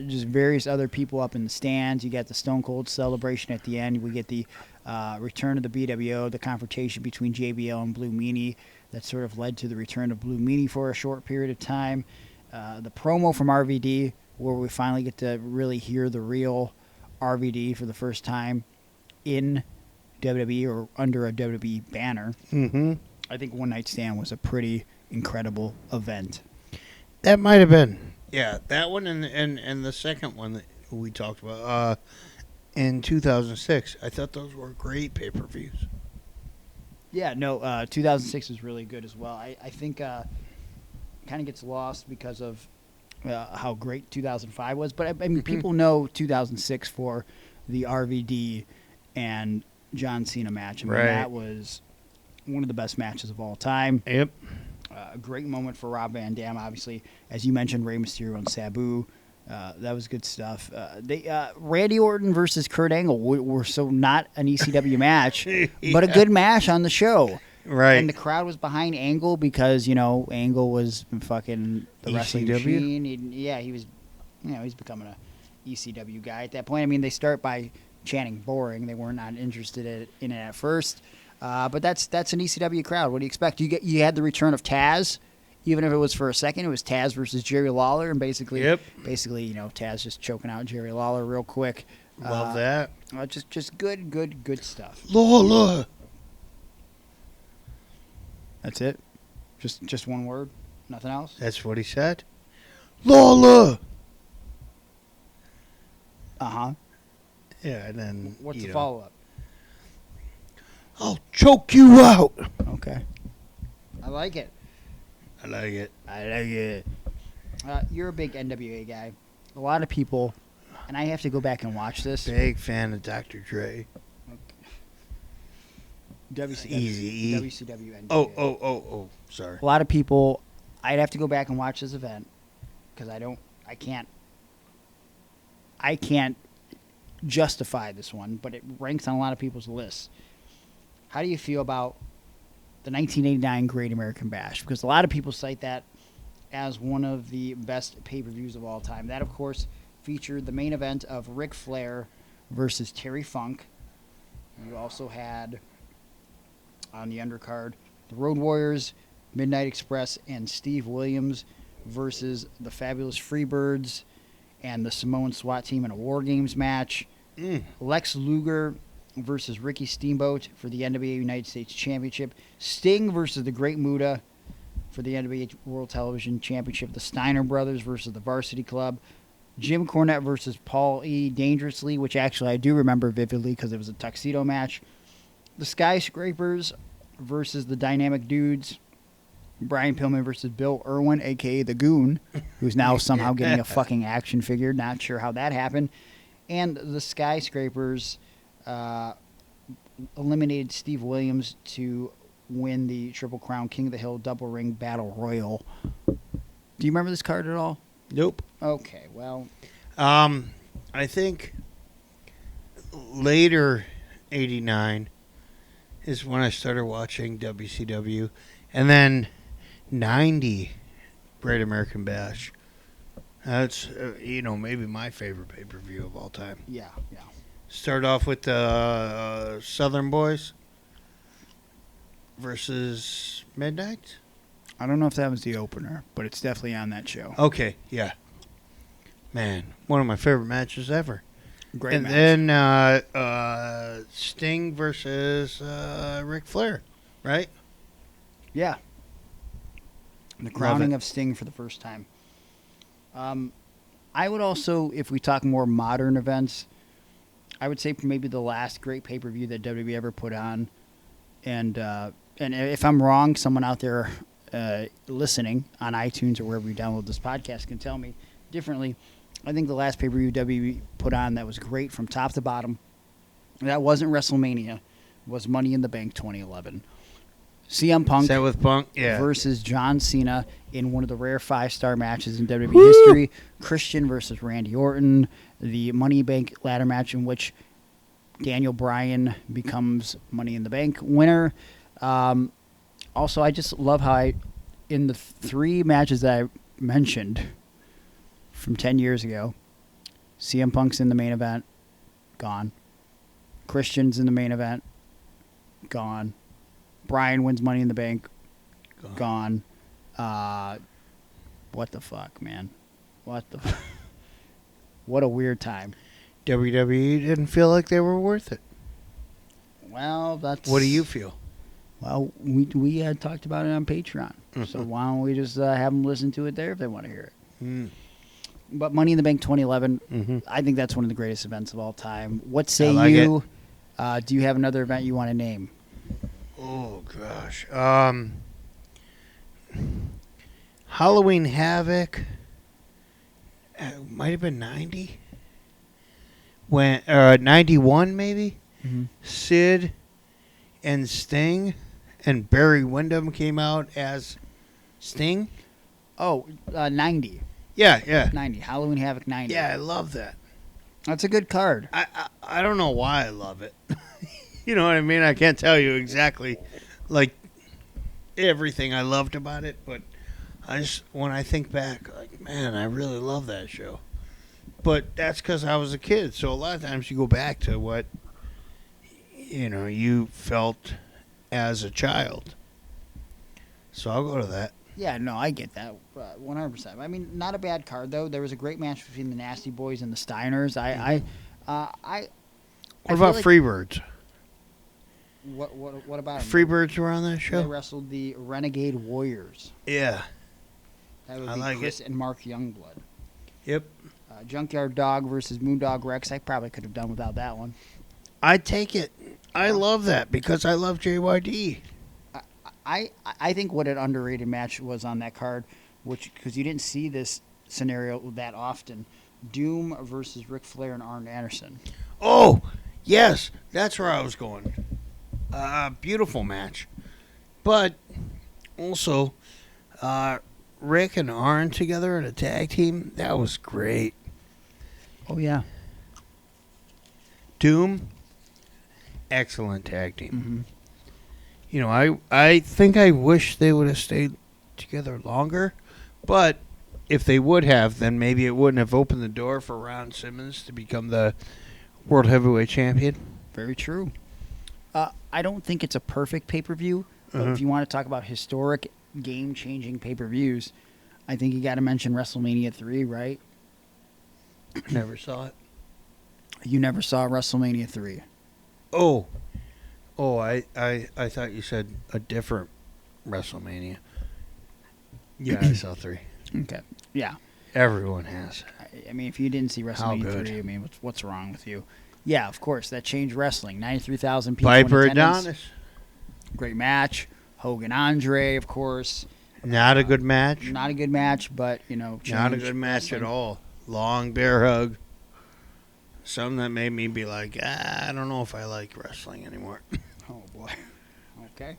just various other people up in the stands. You got the Stone Cold celebration at the end. We get the return of the BWO, the confrontation between JBL and Blue Meanie that sort of led to the return of Blue Meanie for a short period of time. The promo from RVD, where we finally get to really hear the real RVD for the first time in WWE or under a WWE banner. Mm-hmm. I think One Night Stand was a pretty incredible event. That might have been. Yeah, that one and the second one that we talked about in 2006. I thought those were great pay-per-views. Yeah, no, 2006 was really good as well. I think kind of gets lost because of how great 2005 was. But, I mean, people know 2006 for the RVD and John Cena match. I mean, that was one of the best matches of all time. Yep. A great moment for Rob Van Dam, obviously. As you mentioned, Rey Mysterio and Sabu. That was good stuff. Randy Orton versus Kurt Angle were so not an ECW match, but a good match on the show. Right. And the crowd was behind Angle because, Angle was fucking the wrestling machine. He was, he's becoming a ECW guy at that point. I mean, they start by chanting boring. They were not interested in it at first. But that's an ECW crowd. What do you expect? You had the return of Taz, even if it was for a second. It was Taz versus Jerry Lawler, and basically, Taz just choking out Jerry Lawler real quick. Love that. Just good stuff. Lawler. That's it. Just one word. Nothing else. That's what he said. Lawler. Yeah, and then What's the follow up? I'll choke you out. Okay. I like it. I like it. You're a big NWA guy. A lot of people, and I have to go back and watch this. Big fan of Dr. Dre. WCW. Easy. WCW NWA. Oh. Sorry. A lot of people, I'd have to go back and watch this event because I can't justify this one, but it ranks on a lot of people's lists. How do you feel about the 1989 Great American Bash? Because a lot of people cite that as one of the best pay-per-views of all time. That, of course, featured the main event of Ric Flair versus Terry Funk. You also had on the undercard the Road Warriors, Midnight Express, and Steve Williams versus the Fabulous Freebirds and the Samoan SWAT team in a War Games match. Lex Luger versus Ricky Steamboat for the NWA United States Championship. Sting versus the Great Muta for the NWA World Television Championship. The Steiner Brothers versus the Varsity Club. Jim Cornette versus Paul E. Dangerously, which actually I do remember vividly because it was a tuxedo match. The Skyscrapers versus the Dynamic Dudes. Brian Pillman versus Bill Irwin, a.k.a. The Goon, who's now somehow getting a fucking action figure. Not sure how that happened. And the Skyscrapers eliminated Steve Williams to win the Triple Crown King of the Hill Double Ring Battle Royal. Do you remember this card at all? Nope. Okay, well. I think later 89 is when I started watching WCW. And then 90 Great American Bash. That's, maybe my favorite pay-per-view of all time. Yeah. Start off with the Southern Boys versus Midnight. I don't know if that was the opener, but it's definitely on that show. Okay, yeah. Man, one of my favorite matches ever. Great match. And then Sting versus Ric Flair, right? Yeah. The crowning of Sting for the first time. I would also, if we talk more modern events, I would say maybe the last great pay-per-view that WWE ever put on. And if I'm wrong, someone out there listening on iTunes or wherever you download this podcast can tell me differently. I think the last pay-per-view WWE put on that was great from top to bottom, that wasn't WrestleMania, was Money in the Bank 2011. CM Punk with Punk? Yeah. versus John Cena in one of the rare 5-star matches in WWE history. Christian versus Randy Orton, the Money in the Bank ladder match in which Daniel Bryan becomes Money in the Bank winner. Also, I just love how in the 3 matches that I mentioned from 10 years ago, CM Punk's in the main event, gone. Christian's in the main event, gone. Bryan wins Money in the Bank, gone. What the fuck, man? What a weird time. WWE didn't feel like they were worth it. Well, that's... What do you feel? Well, we had talked about it on Patreon. So why don't we just have them listen to it there if they want to hear it. Mm. But Money in the Bank 2011, Mm-hmm. I think that's one of the greatest events of all time. What say like you? Do you have another event you want to name? Oh, gosh. Halloween Havoc. Might have been 90. 91 maybe. Mm-hmm. Sid and Sting and Barry Windham came out as Sting. Oh, 90. Yeah. 90. Halloween Havoc 90. Yeah, I love that. That's a good card. I don't know why I love it. You know what I mean? I can't tell you exactly like everything I loved about it, but when I think back, like, man, I really love that show. But that's because I was a kid, so a lot of times you go back to what you felt as a child. So I'll go to that. Yeah, no, I get that 100%. I mean, not a bad card though. There was a great match between the Nasty Boys and the Steiners. What about like, Freebirds? What about them? Freebirds were on that show. They wrestled the Renegade Warriors. Yeah. That would I be like Chris and Mark Youngblood. Yep. Junkyard Dog versus Moondog Rex. I probably could have done without that one. I'd take it. I love that because I love JYD. I think what an underrated match was on that card, because you didn't see this scenario that often. Doom versus Ric Flair and Arn Anderson. Oh, yes. That's where I was going. Beautiful match. But also, Rick and Arn together in a tag team, that was great. Oh, yeah. Doom, excellent tag team. Mm-hmm. I think I wish they would have stayed together longer, but if they would have, then maybe it wouldn't have opened the door for Ron Simmons to become the World Heavyweight Champion. Very true. I don't think it's a perfect pay-per-view, but if you want to talk about historic, game-changing pay-per-views, I think you got to mention WrestleMania 3, right? Never saw it. You never saw WrestleMania 3. Oh, I thought you said a different WrestleMania. Yeah, I saw 3. Okay. Yeah. Everyone has. I mean, if you didn't see WrestleMania 3, I mean, what's wrong with you? Yeah, of course. That changed wrestling. 93,000 people. Piper in attendance. Adonis. Great match. Hogan Andre, of course. Not a good match. Not a good match, but, Not a good match at all. Long bear hug. Something that made me be like, I don't know if I like wrestling anymore. Oh, boy. Okay.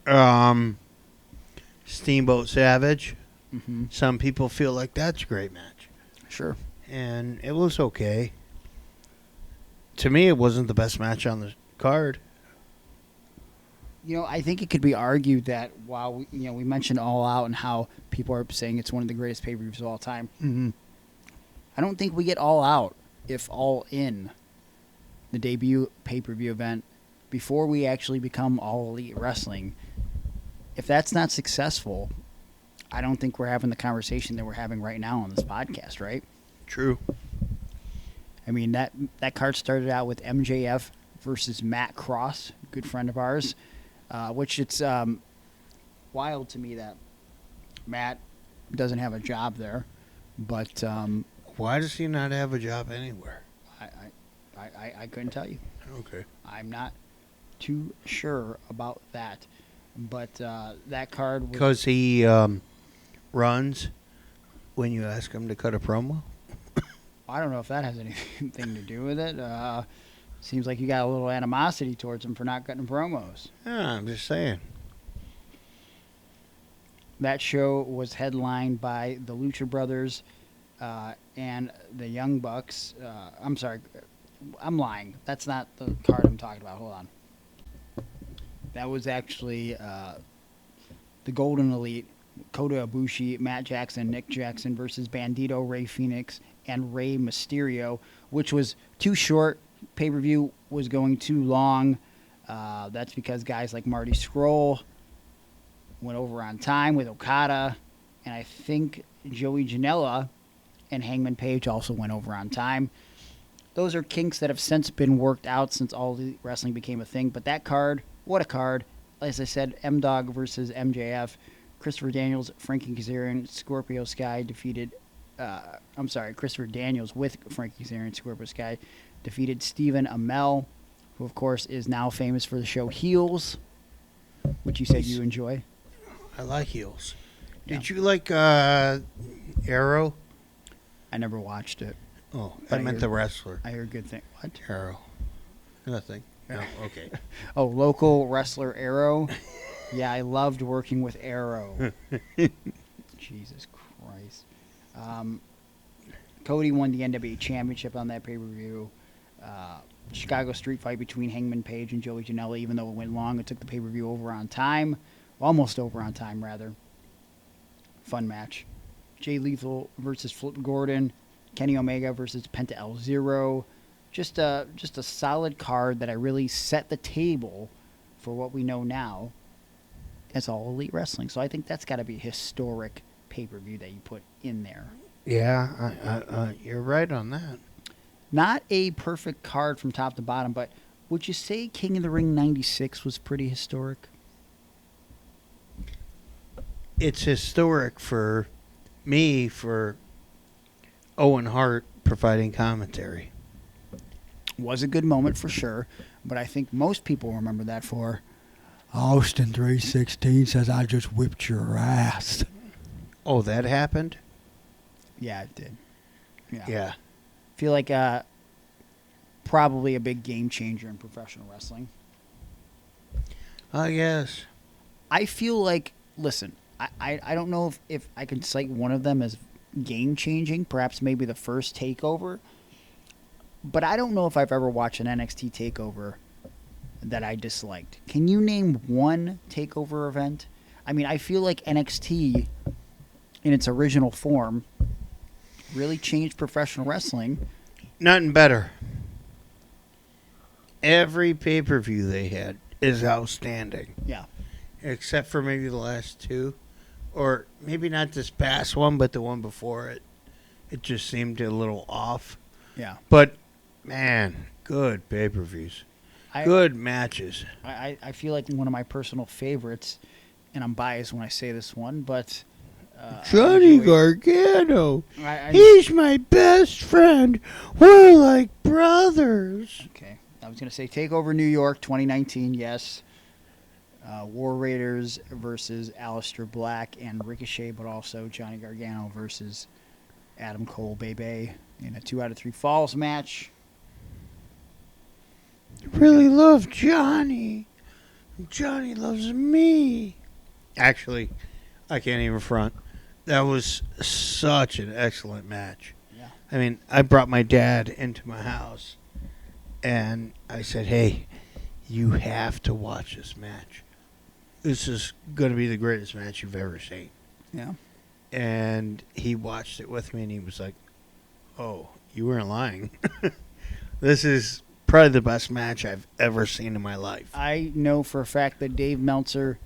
Steamboat Savage. Mm-hmm. Some people feel like that's a great match. Sure. And it was okay. To me, it wasn't the best match on the card. I think it could be argued that while we mentioned All Out and how people are saying it's one of the greatest pay-per-views of all time, I don't think we get All Out if All In, the debut pay-per-view event, before we actually become All Elite Wrestling, if that's not successful, I don't think we're having the conversation that we're having right now on this podcast, right? True. I mean, that card started out with MJF versus Matt Cross, a good friend of ours, which it's wild to me that Matt doesn't have a job there. But why does he not have a job anywhere? I couldn't tell you. Okay. I'm not too sure about that. But that card was... Because he runs when you ask him to cut a promo? I don't know if that has anything to do with it. Seems like you got a little animosity towards him for not cutting promos. Yeah, I'm just saying. That show was headlined by the Lucha Brothers and the Young Bucks. I'm sorry. I'm lying. That's not the card I'm talking about. Hold on. That was actually the Golden Elite, Kota Ibushi, Matt Jackson, Nick Jackson versus Bandito, Rey Fenix, and Rey Mysterio, which was too short. Pay-per-view was going too long. That's because guys like Marty Scurll went over on time with Okada, and I think Joey Janela and Hangman Page also went over on time. Those are kinks that have since been worked out since All Elite Wrestling became a thing. But that card, what a card. As I said, M-Dog versus MJF. Christopher Daniels, Frankie Kazarian, Scorpio Sky defeated... Christopher Daniels with Frankie Kazarian, Scorpio Sky defeated Stephen Amell, who, of course, is now famous for the show Heels, which you said you enjoy. I like heels. Yeah. Did you like Arrow? I never watched it. Oh, But I meant the wrestler. I heard good things. What? Arrow. Nothing. No, okay. Oh, local wrestler Arrow. Yeah, I loved working with Arrow. Jesus Christ. Cody won the NWA Championship on that pay-per-view. Chicago street fight between Hangman Page and Joey Janela. Even though it went long, it took the pay-per-view over on time. Almost over on time, rather. Fun match. Jay Lethal versus Flip Gordon. Kenny Omega versus Penta El Zero. Just a solid card that I really set the table for what we know now as All Elite Wrestling. So I think that's got to be a historic pay-per-view that you put in there. Yeah, you're right on that. Not a perfect card from top to bottom, but would you say King of the Ring 96 was pretty historic? It's historic for me for Owen Hart providing commentary. Was a good moment for sure, but I think most people remember that for Austin 316 says I just whipped your ass. Oh, that happened? Yeah, it did. Yeah. Feel like probably a big game changer in professional wrestling. I guess. I feel like, listen, I don't know if I can cite one of them as game changing, perhaps maybe the first takeover, but I don't know if I've ever watched an NXT takeover that I disliked. Can you name one takeover event? I mean, I feel like NXT in its original form really changed professional wrestling. Nothing better. Every pay-per-view they had is outstanding. Yeah. Except for maybe the last two. Or maybe not this past one, but the one before it. It just seemed a little off. Yeah. But, man, good pay-per-views. Good matches. I feel like one of my personal favorites, and I'm biased when I say this one, but... Johnny Gargano. He's my best friend. We're like brothers. Okay. I was going to say TakeOver New York 2019, yes. War Raiders versus Aleister Black and Ricochet, but also Johnny Gargano versus Adam Cole Bebe in a 2 out of 3 falls match. Really love Johnny. Johnny loves me. Actually, I can't even front. That was such an excellent match. Yeah. I mean, I brought my dad into my house, and I said, hey, you have to watch this match. This is going to be the greatest match you've ever seen. Yeah. And he watched it with me, and he was like, oh, you weren't lying. This is probably the best match I've ever seen in my life. I know for a fact that Dave Meltzer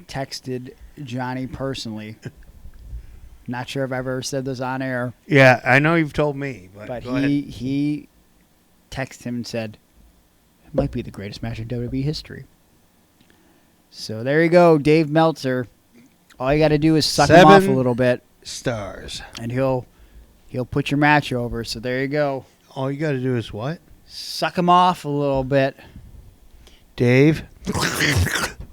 texted Johnny personally. Not sure if I've ever said this on air. Yeah, I know you've told me. But he texted him and said, it might be the greatest match in WWE history. So there you go, Dave Meltzer. All you got to do is suck him off a little bit. 7 stars. And he'll put your match over. So there you go. All you got to do is what? Suck him off a little bit. Dave.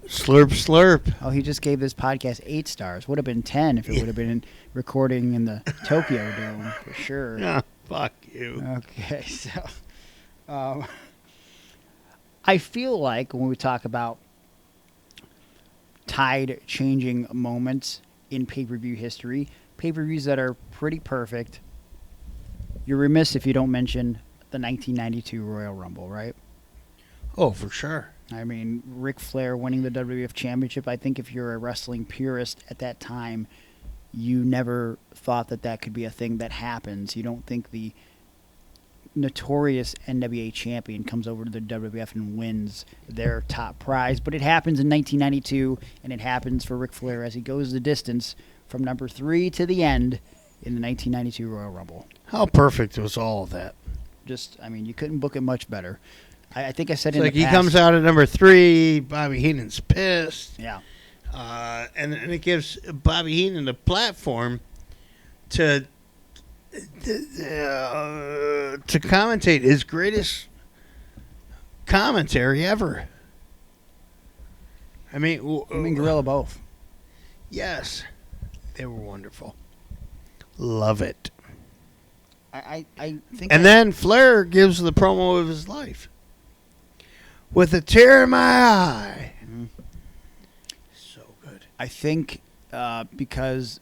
Slurp, slurp. Oh, he just gave this podcast 8 stars. Would have been 10 if it would have been recording in the Tokyo Dome, for sure. Yeah, fuck you. Okay, so I feel like when we talk about tide-changing moments in pay-per-view history, pay-per-views that are pretty perfect, you're remiss if you don't mention the 1992 Royal Rumble, right? Oh, for sure. I mean, Ric Flair winning the WWF Championship, I think if you're a wrestling purist at that time, you never thought that that could be a thing that happens. You don't think the notorious NWA champion comes over to the WWF and wins their top prize. But it happens in 1992, and it happens for Ric Flair as he goes the distance from number 3 to the end in the 1992 Royal Rumble. How perfect was all of that? Just, I mean, you couldn't book it much better. I think I said It's in like the he past, comes out at number 3, Bobby Heenan's pissed. Yeah. And it gives Bobby Heenan a platform to commentate his greatest commentary ever. I mean, Gorilla both. Yes, they were wonderful. Love it. I think. And then Flair gives the promo of his life. With a tear in my eye. Mhm. So good. I think because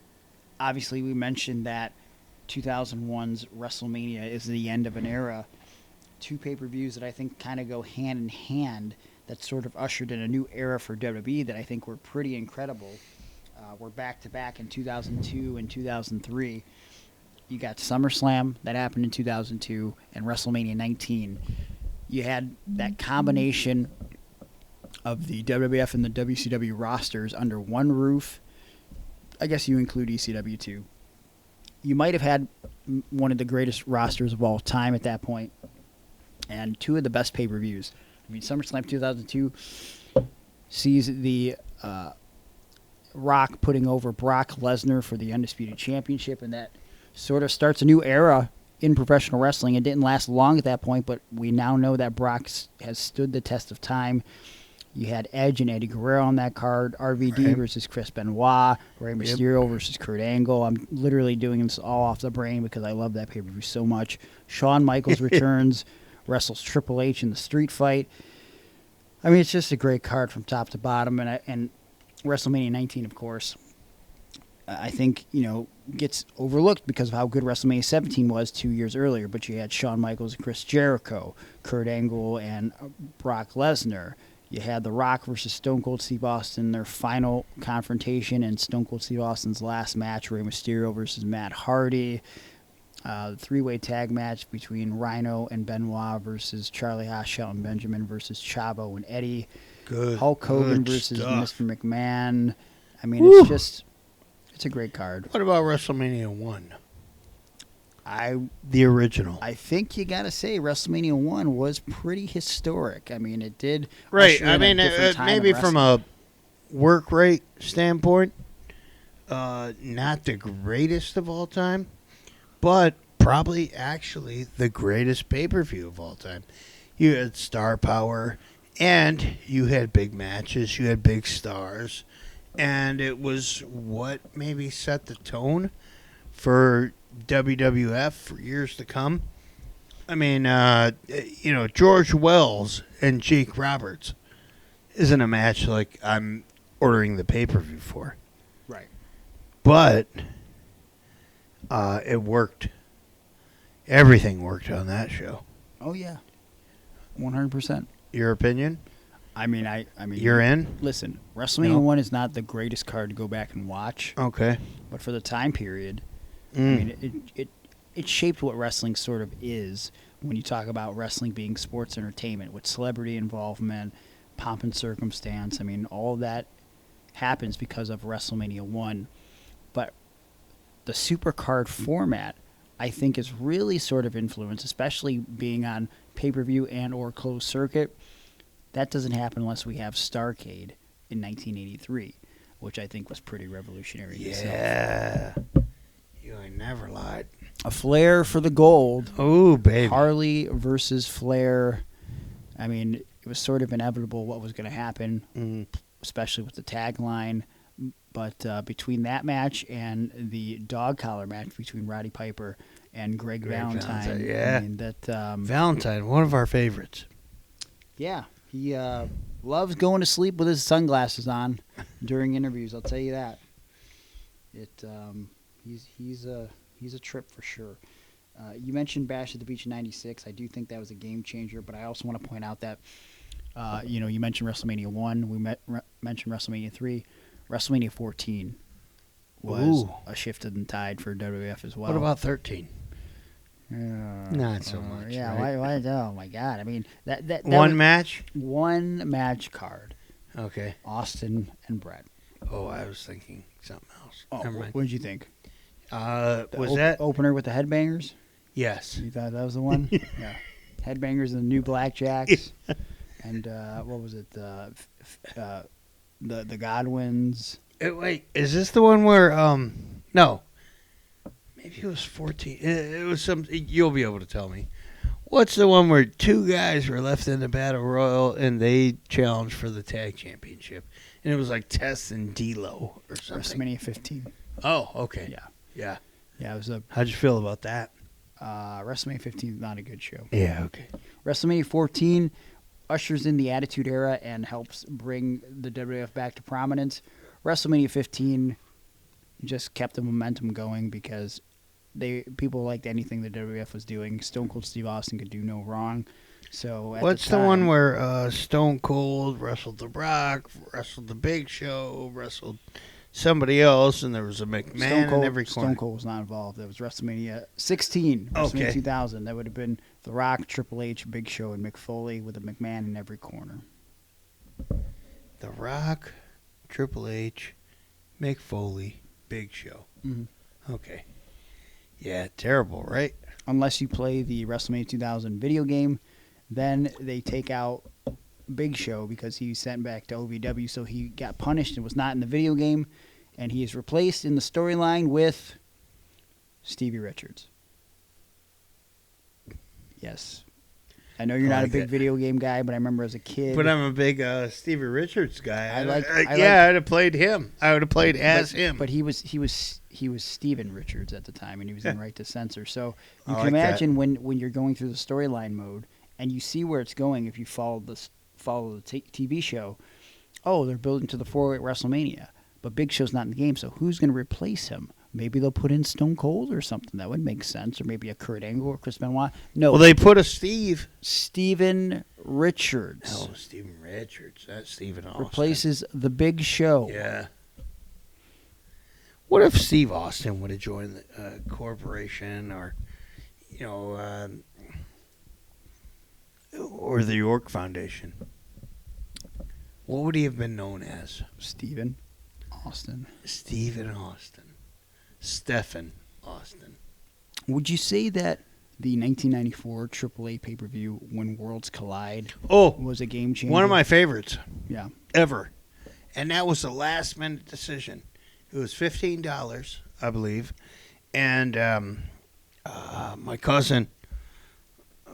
obviously we mentioned that 2001's WrestleMania is the end of an era. 2 pay-per-views that I think kind of go hand in hand that sort of ushered in a new era for WWE that I think were pretty incredible. Were back-to-back in 2002 and 2003. You got SummerSlam that happened in 2002 and WrestleMania 19. You had that combination of the WWF and the WCW rosters under one roof. I guess you include ECW too. You might have had one of the greatest rosters of all time at that point, and 2 of the best pay-per-views. I mean, SummerSlam 2002 sees the Rock putting over Brock Lesnar for the Undisputed Championship, and that sort of starts a new era in professional wrestling. It didn't last long at that point, but we now know that Brock has stood the test of time. You had Edge and Eddie Guerrero on that card, RVD versus Chris Benoit, Rey Mysterio versus Kurt Angle. I'm literally doing this all off the brain because I love that pay-per-view so much. Shawn Michaels returns, wrestles Triple H in the street fight. I mean, it's just a great card from top to bottom, and WrestleMania 19, of course, I think, gets overlooked because of how good WrestleMania 17 was 2 years earlier. But you had Shawn Michaels and Chris Jericho, Kurt Angle and Brock Lesnar. You had The Rock versus Stone Cold Steve Austin, their final confrontation, and Stone Cold Steve Austin's last match, Rey Mysterio versus Matt Hardy. The 3-way tag match between Rhino and Benoit versus Charlie Haas, Shelton Benjamin versus Chavo and Eddie. Good. Hulk Hogan good versus stuff. Mr. McMahon. I mean, it's a great card. What about WrestleMania 1? The original. I think you got to say WrestleMania 1 was pretty historic. I mean, it did. Right. usher I in a mean, different time maybe in from wrestling. a work rate standpoint, not the greatest of all time, but probably actually the greatest pay-per-view of all time. You had star power, and you had big matches, you had big stars, and it was what maybe set the tone for WWF for years to come. I mean, George Wells and Jake Roberts isn't a match like I'm ordering the pay-per-view for. Right. But it worked. Everything worked on that show. Oh, yeah. 100%. Your opinion? I mean, You're in? Listen, WrestleMania 1 is not the greatest card to go back and watch. Okay. But for the time period, I mean, it shaped what wrestling sort of is when you talk about wrestling being sports entertainment with celebrity involvement, pomp and circumstance. I mean, all of that happens because of WrestleMania 1. But the supercard format, I think, is really sort of influenced, especially being on pay-per-view and or closed circuit. That doesn't happen unless we have Starrcade in 1983, which I think was pretty revolutionary in itself. Yeah. You ain't never lied. A Flair for the gold. Oh, baby. Harley versus Flair. I mean, it was sort of inevitable what was going to happen, especially with the tagline. But between that match and the dog collar match between Roddy Piper and Greg Valentine, yeah. I mean, that Valentine, one of our favorites. yeah, he loves going to sleep with his sunglasses on during interviews. I'll tell you that. He's a trip for sure. You mentioned Bash at the Beach in '96. I do think that was a game changer, but I also want to point out that you mentioned WrestleMania 1. We mentioned WrestleMania 3. WrestleMania 14 was a shift in the tide for WWF as well. What about 13? Not so much. Yeah, right? why? Oh my God! I mean, that one was match. one match card. Okay. Austin and Brett. Oh, I was thinking something else. Oh, Never mind. what did you think? Was that opener with the headbangers? Yes. You thought that was the one? Yeah. Headbangers and the New Blackjacks. And what was it? The Godwins. Wait, is this the one where no. Maybe it was 14. It was some. You'll be able to tell me. What's the one where two guys were left in the Battle Royal and they challenged for the tag championship? And it was like Test and D'Lo or something. WrestleMania 15. Oh, okay. Yeah. Yeah. Yeah, it was a How'd you feel about that? WrestleMania 15 is not a good show. Yeah, okay. WrestleMania 14 ushers in the Attitude Era and helps bring the WWF back to prominence. WrestleMania 15 just kept the momentum going because people liked anything the WWF was doing. Stone Cold Steve Austin could do no wrong. So what's the one where Stone Cold wrestled The Rock, wrestled The Big Show, wrestled somebody else, and there was a McMahon in every corner? Stone Cold was not involved. That was WrestleMania 16, WrestleMania 2000. That would have been The Rock, Triple H, Big Show, and Mick Foley with a McMahon in every corner. The Rock, Triple H, Mick Foley, Big Show. Mm-hmm. Okay. Yeah, terrible, right? Unless you play the WrestleMania 2000 video game, then they take out Big Show because he was sent back to OVW, so he got punished and was not in the video game, and he is replaced in the storyline with Stevie Richards. Yes. I know you're not a big video game guy, but I remember as a kid. But I'm a big Stevie Richards guy. I'd have played him. I would have played as him. But he was Steven Richards at the time, and he was in Right to Censor. So you can like imagine when you're going through the storyline mode and you see where it's going if you follow the TV show. Oh, they're building to the 4-way WrestleMania, but Big Show's not in the game, so who's going to replace him? Maybe they'll put in Stone Cold or something. That would make sense. Or maybe a Kurt Angle or Chris Benoit. No. Well, they put a Steven Richards. Oh, Steven Richards. That's Steven Austin. Replaces the Big Show. Yeah. What if Steve Austin would have joined the corporation or, or the York Foundation? What would he have been known as? Stephen Austin. Stephen Austin. Stephen Austin. Would you say that the 1994 AAA pay-per-view When Worlds Collide was a game changer? One of my favorites. Yeah. Ever. And that was a last-minute decision. It was $15, I believe. And my cousin, I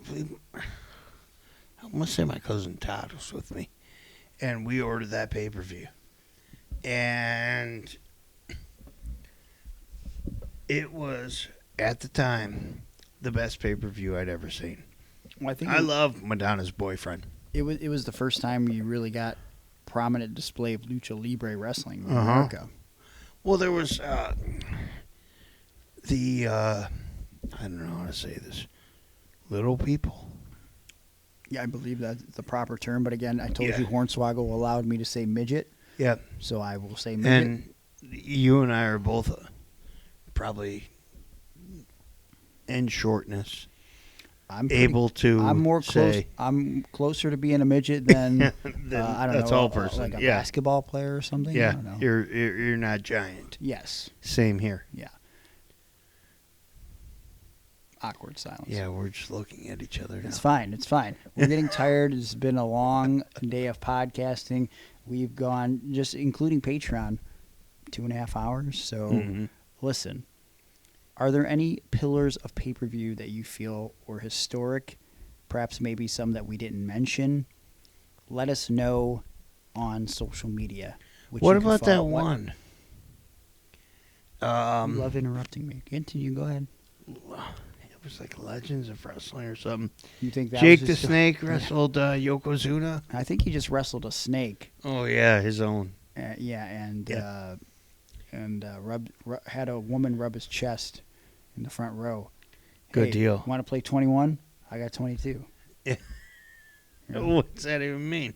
must say my cousin Todd was with me. And we ordered that pay-per-view. And it was, at the time, the best pay-per-view I'd ever seen. Well, I love Madonna's Boyfriend. It was the first time you really got prominent display of lucha libre wrestling in America. Well, there was I don't know how to say this, little people. Yeah, I believe that's the proper term. But again, I told you Hornswoggle allowed me to say midget. Yeah. So I will say midget. And you and I are both probably in shortness. I'm more close. I'm closer to being a midget than I don't know. Tall person, like a basketball player or something. Yeah, I don't know. You're not giant. Yes. Same here. Yeah. Awkward silence. Yeah, we're just looking at each other now. It's fine. It's fine. We're getting tired. It's been a long day of podcasting. We've gone, just including Patreon, 2.5 hours. So listen, Are there any pillars of pay-per-view that you feel were historic? Perhaps maybe some that we didn't mention? Let us know on social media. What about that one? You love interrupting me. Continue. Go ahead. It was like Legends of Wrestling or something. You think that Jake was the just Snake wrestled Yokozuna? I think he just wrestled a snake. Oh, yeah, his own. Had a woman rub his chest in the front row. Good deal. Want to play 21? I got 22. Yeah. Yeah. What's that even mean?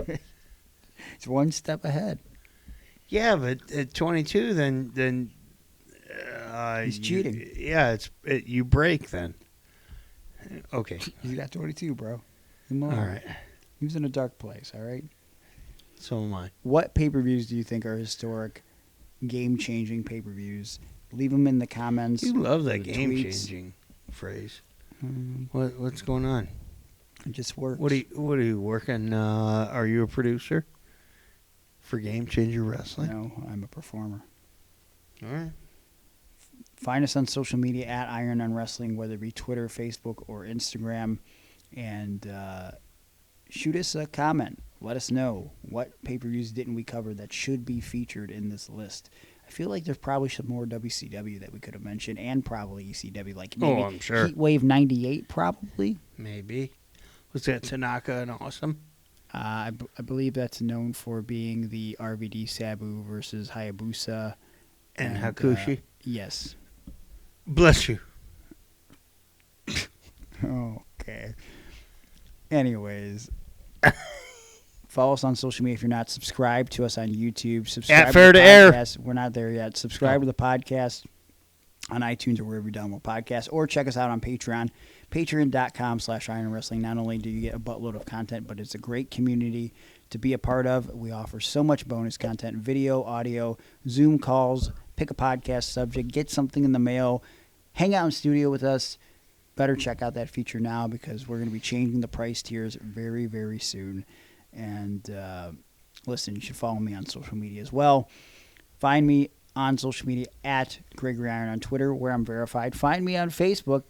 It's one step ahead. Yeah, but at 22, then He's cheating. Yeah, you break then. Okay. You got 22, bro. All right. He was in a dark place, all right? So am I. What pay-per-views do you think are historic, game-changing pay-per-views? Leave them in the comments. You love that the game-changing phrase. What's going on? It just works. What are you working? Are you a producer for Game Changer Wrestling? No, I'm a performer. All right. Find us on social media at Iron on Wrestling, whether it be Twitter, Facebook, or Instagram, and shoot us a comment. Let us know what pay-per-views didn't we cover that should be featured in this list. I feel like there's probably some more WCW that we could have mentioned, and probably ECW, like maybe I'm sure. Heatwave 98, probably. Maybe. Was that Tanaka and Awesome? I believe that's known for being the RVD Sabu versus Hayabusa. And Hakushi? Yes. Bless you. Okay. Anyways. Follow us on social media if you're not subscribed to us on YouTube. Subscribe At Fair to Air. We're not there yet. Subscribe to the podcast on iTunes or wherever you download podcasts. Or check us out on Patreon. Patreon.com/Iron Wrestling. Not only do you get a buttload of content, but it's a great community to be a part of. We offer so much bonus content, video, audio, Zoom calls, pick a podcast subject, get something in the mail, hang out in studio with us. Better check out that feature now because we're going to be changing the price tiers very, very soon. And listen, you should follow me on social media as well. Find me on social media at Gregory Iron on Twitter, where I'm verified. Find me on Facebook,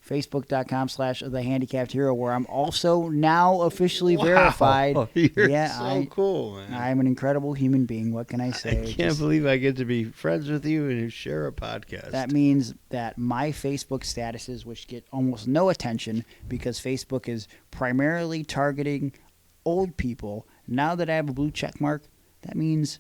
Facebook.com/The Handicapped Hero, where I'm also now officially verified. You're so cool, man. I'm an incredible human being. What can I say? I can't believe I get to be friends with you and share a podcast. That means that my Facebook statuses, which get almost no attention because Facebook is primarily targeting old people, now that I have a blue check mark, that means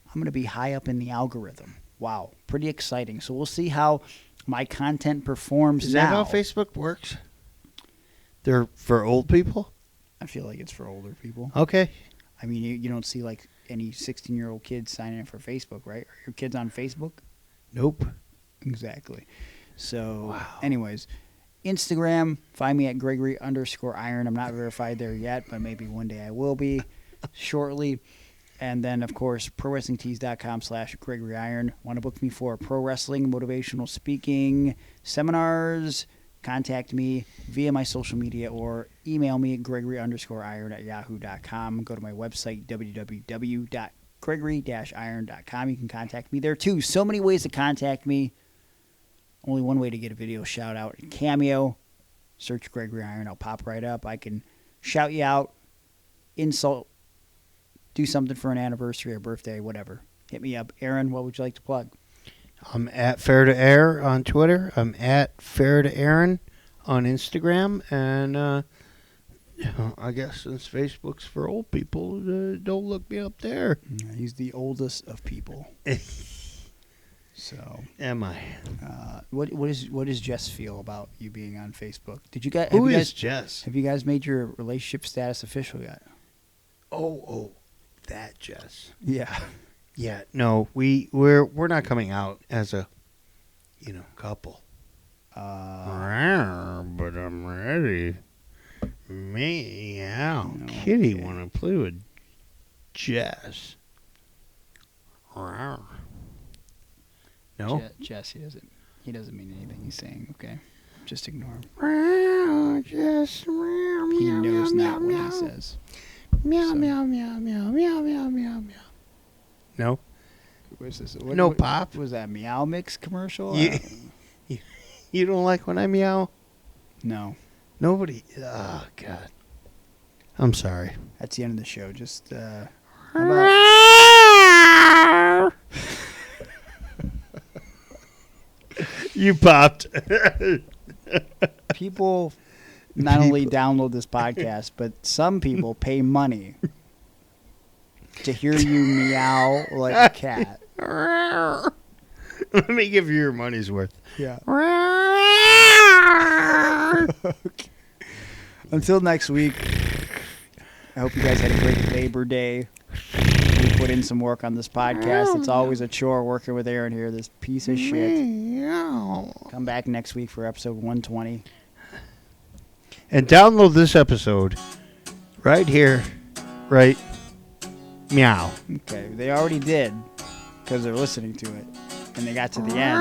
I'm going to be high up in the algorithm. Wow, pretty exciting. So we'll see how my content performs Is now. that how Facebook works? They're for old people? I feel like it's for older people. Okay. I mean, you don't see like any 16-year-old kids signing up for Facebook, right? Are your kids on Facebook? Nope. Exactly. So, anyways, Instagram, find me at Gregory_Iron. I'm not verified there yet, but maybe one day I will be shortly. And then, of course, ProWrestlingTees.com/Gregory Iron. Want to book me for pro wrestling, motivational speaking, seminars? Contact me via my social media or email me at Gregory_Iron@yahoo.com. Go to my website, www.gregory-iron.com. You can contact me there, too. So many ways to contact me. Only one way to get a video shout out. Cameo. Search Gregory Iron. I'll pop right up. I can shout you out, insult, do something for an anniversary or birthday, whatever. Hit me up. Aaron, what would you like to plug? I'm at Fair to Air on Twitter. I'm at Fair to Aaron on Instagram. And I guess since Facebook's for old people, don't look me up there. He's the oldest of people. So, am I? What does Jess feel about you being on Facebook? Did you guys? Who is Jess? Have you guys made your relationship status official yet? Oh, that Jess. Yeah. Yeah. No, we're not coming out as a couple. But I'm ready. Meow. Okay. Kitty want to play with Jess. No. Jess, he doesn't mean anything he's saying. Okay, just ignore him. Jess. He knows not what he says. Meow, meow, meow, meow, meow, meow, meow, meow. No? What's this? No pop? Was that Meow Mix commercial? You don't like when I meow? No. Nobody. Oh, God. I'm sorry. That's the end of the show. Just, how about... You popped. People not only download this podcast, but some people pay money to hear you meow like a cat. Let me give you your money's worth. Yeah. Okay. Until next week, I hope you guys had a great Labor Day. We put in some work on this podcast. It's always a chore working with Aaron here, this piece of shit. Come back next week for episode 120. And download this episode right here, right meow. Okay, they already did because they're listening to it. And they got to the end.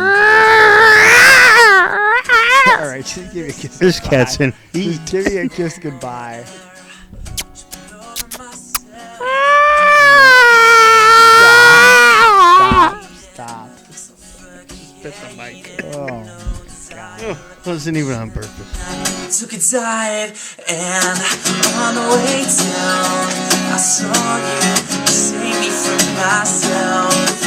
All right, just give me a kiss. This goodbye. cat's in heat. Just give me a kiss goodbye. Stop. Spit the mic. Oh, God. Wasn't even on purpose. Took a dive, and on the way down, I saw you save me from myself.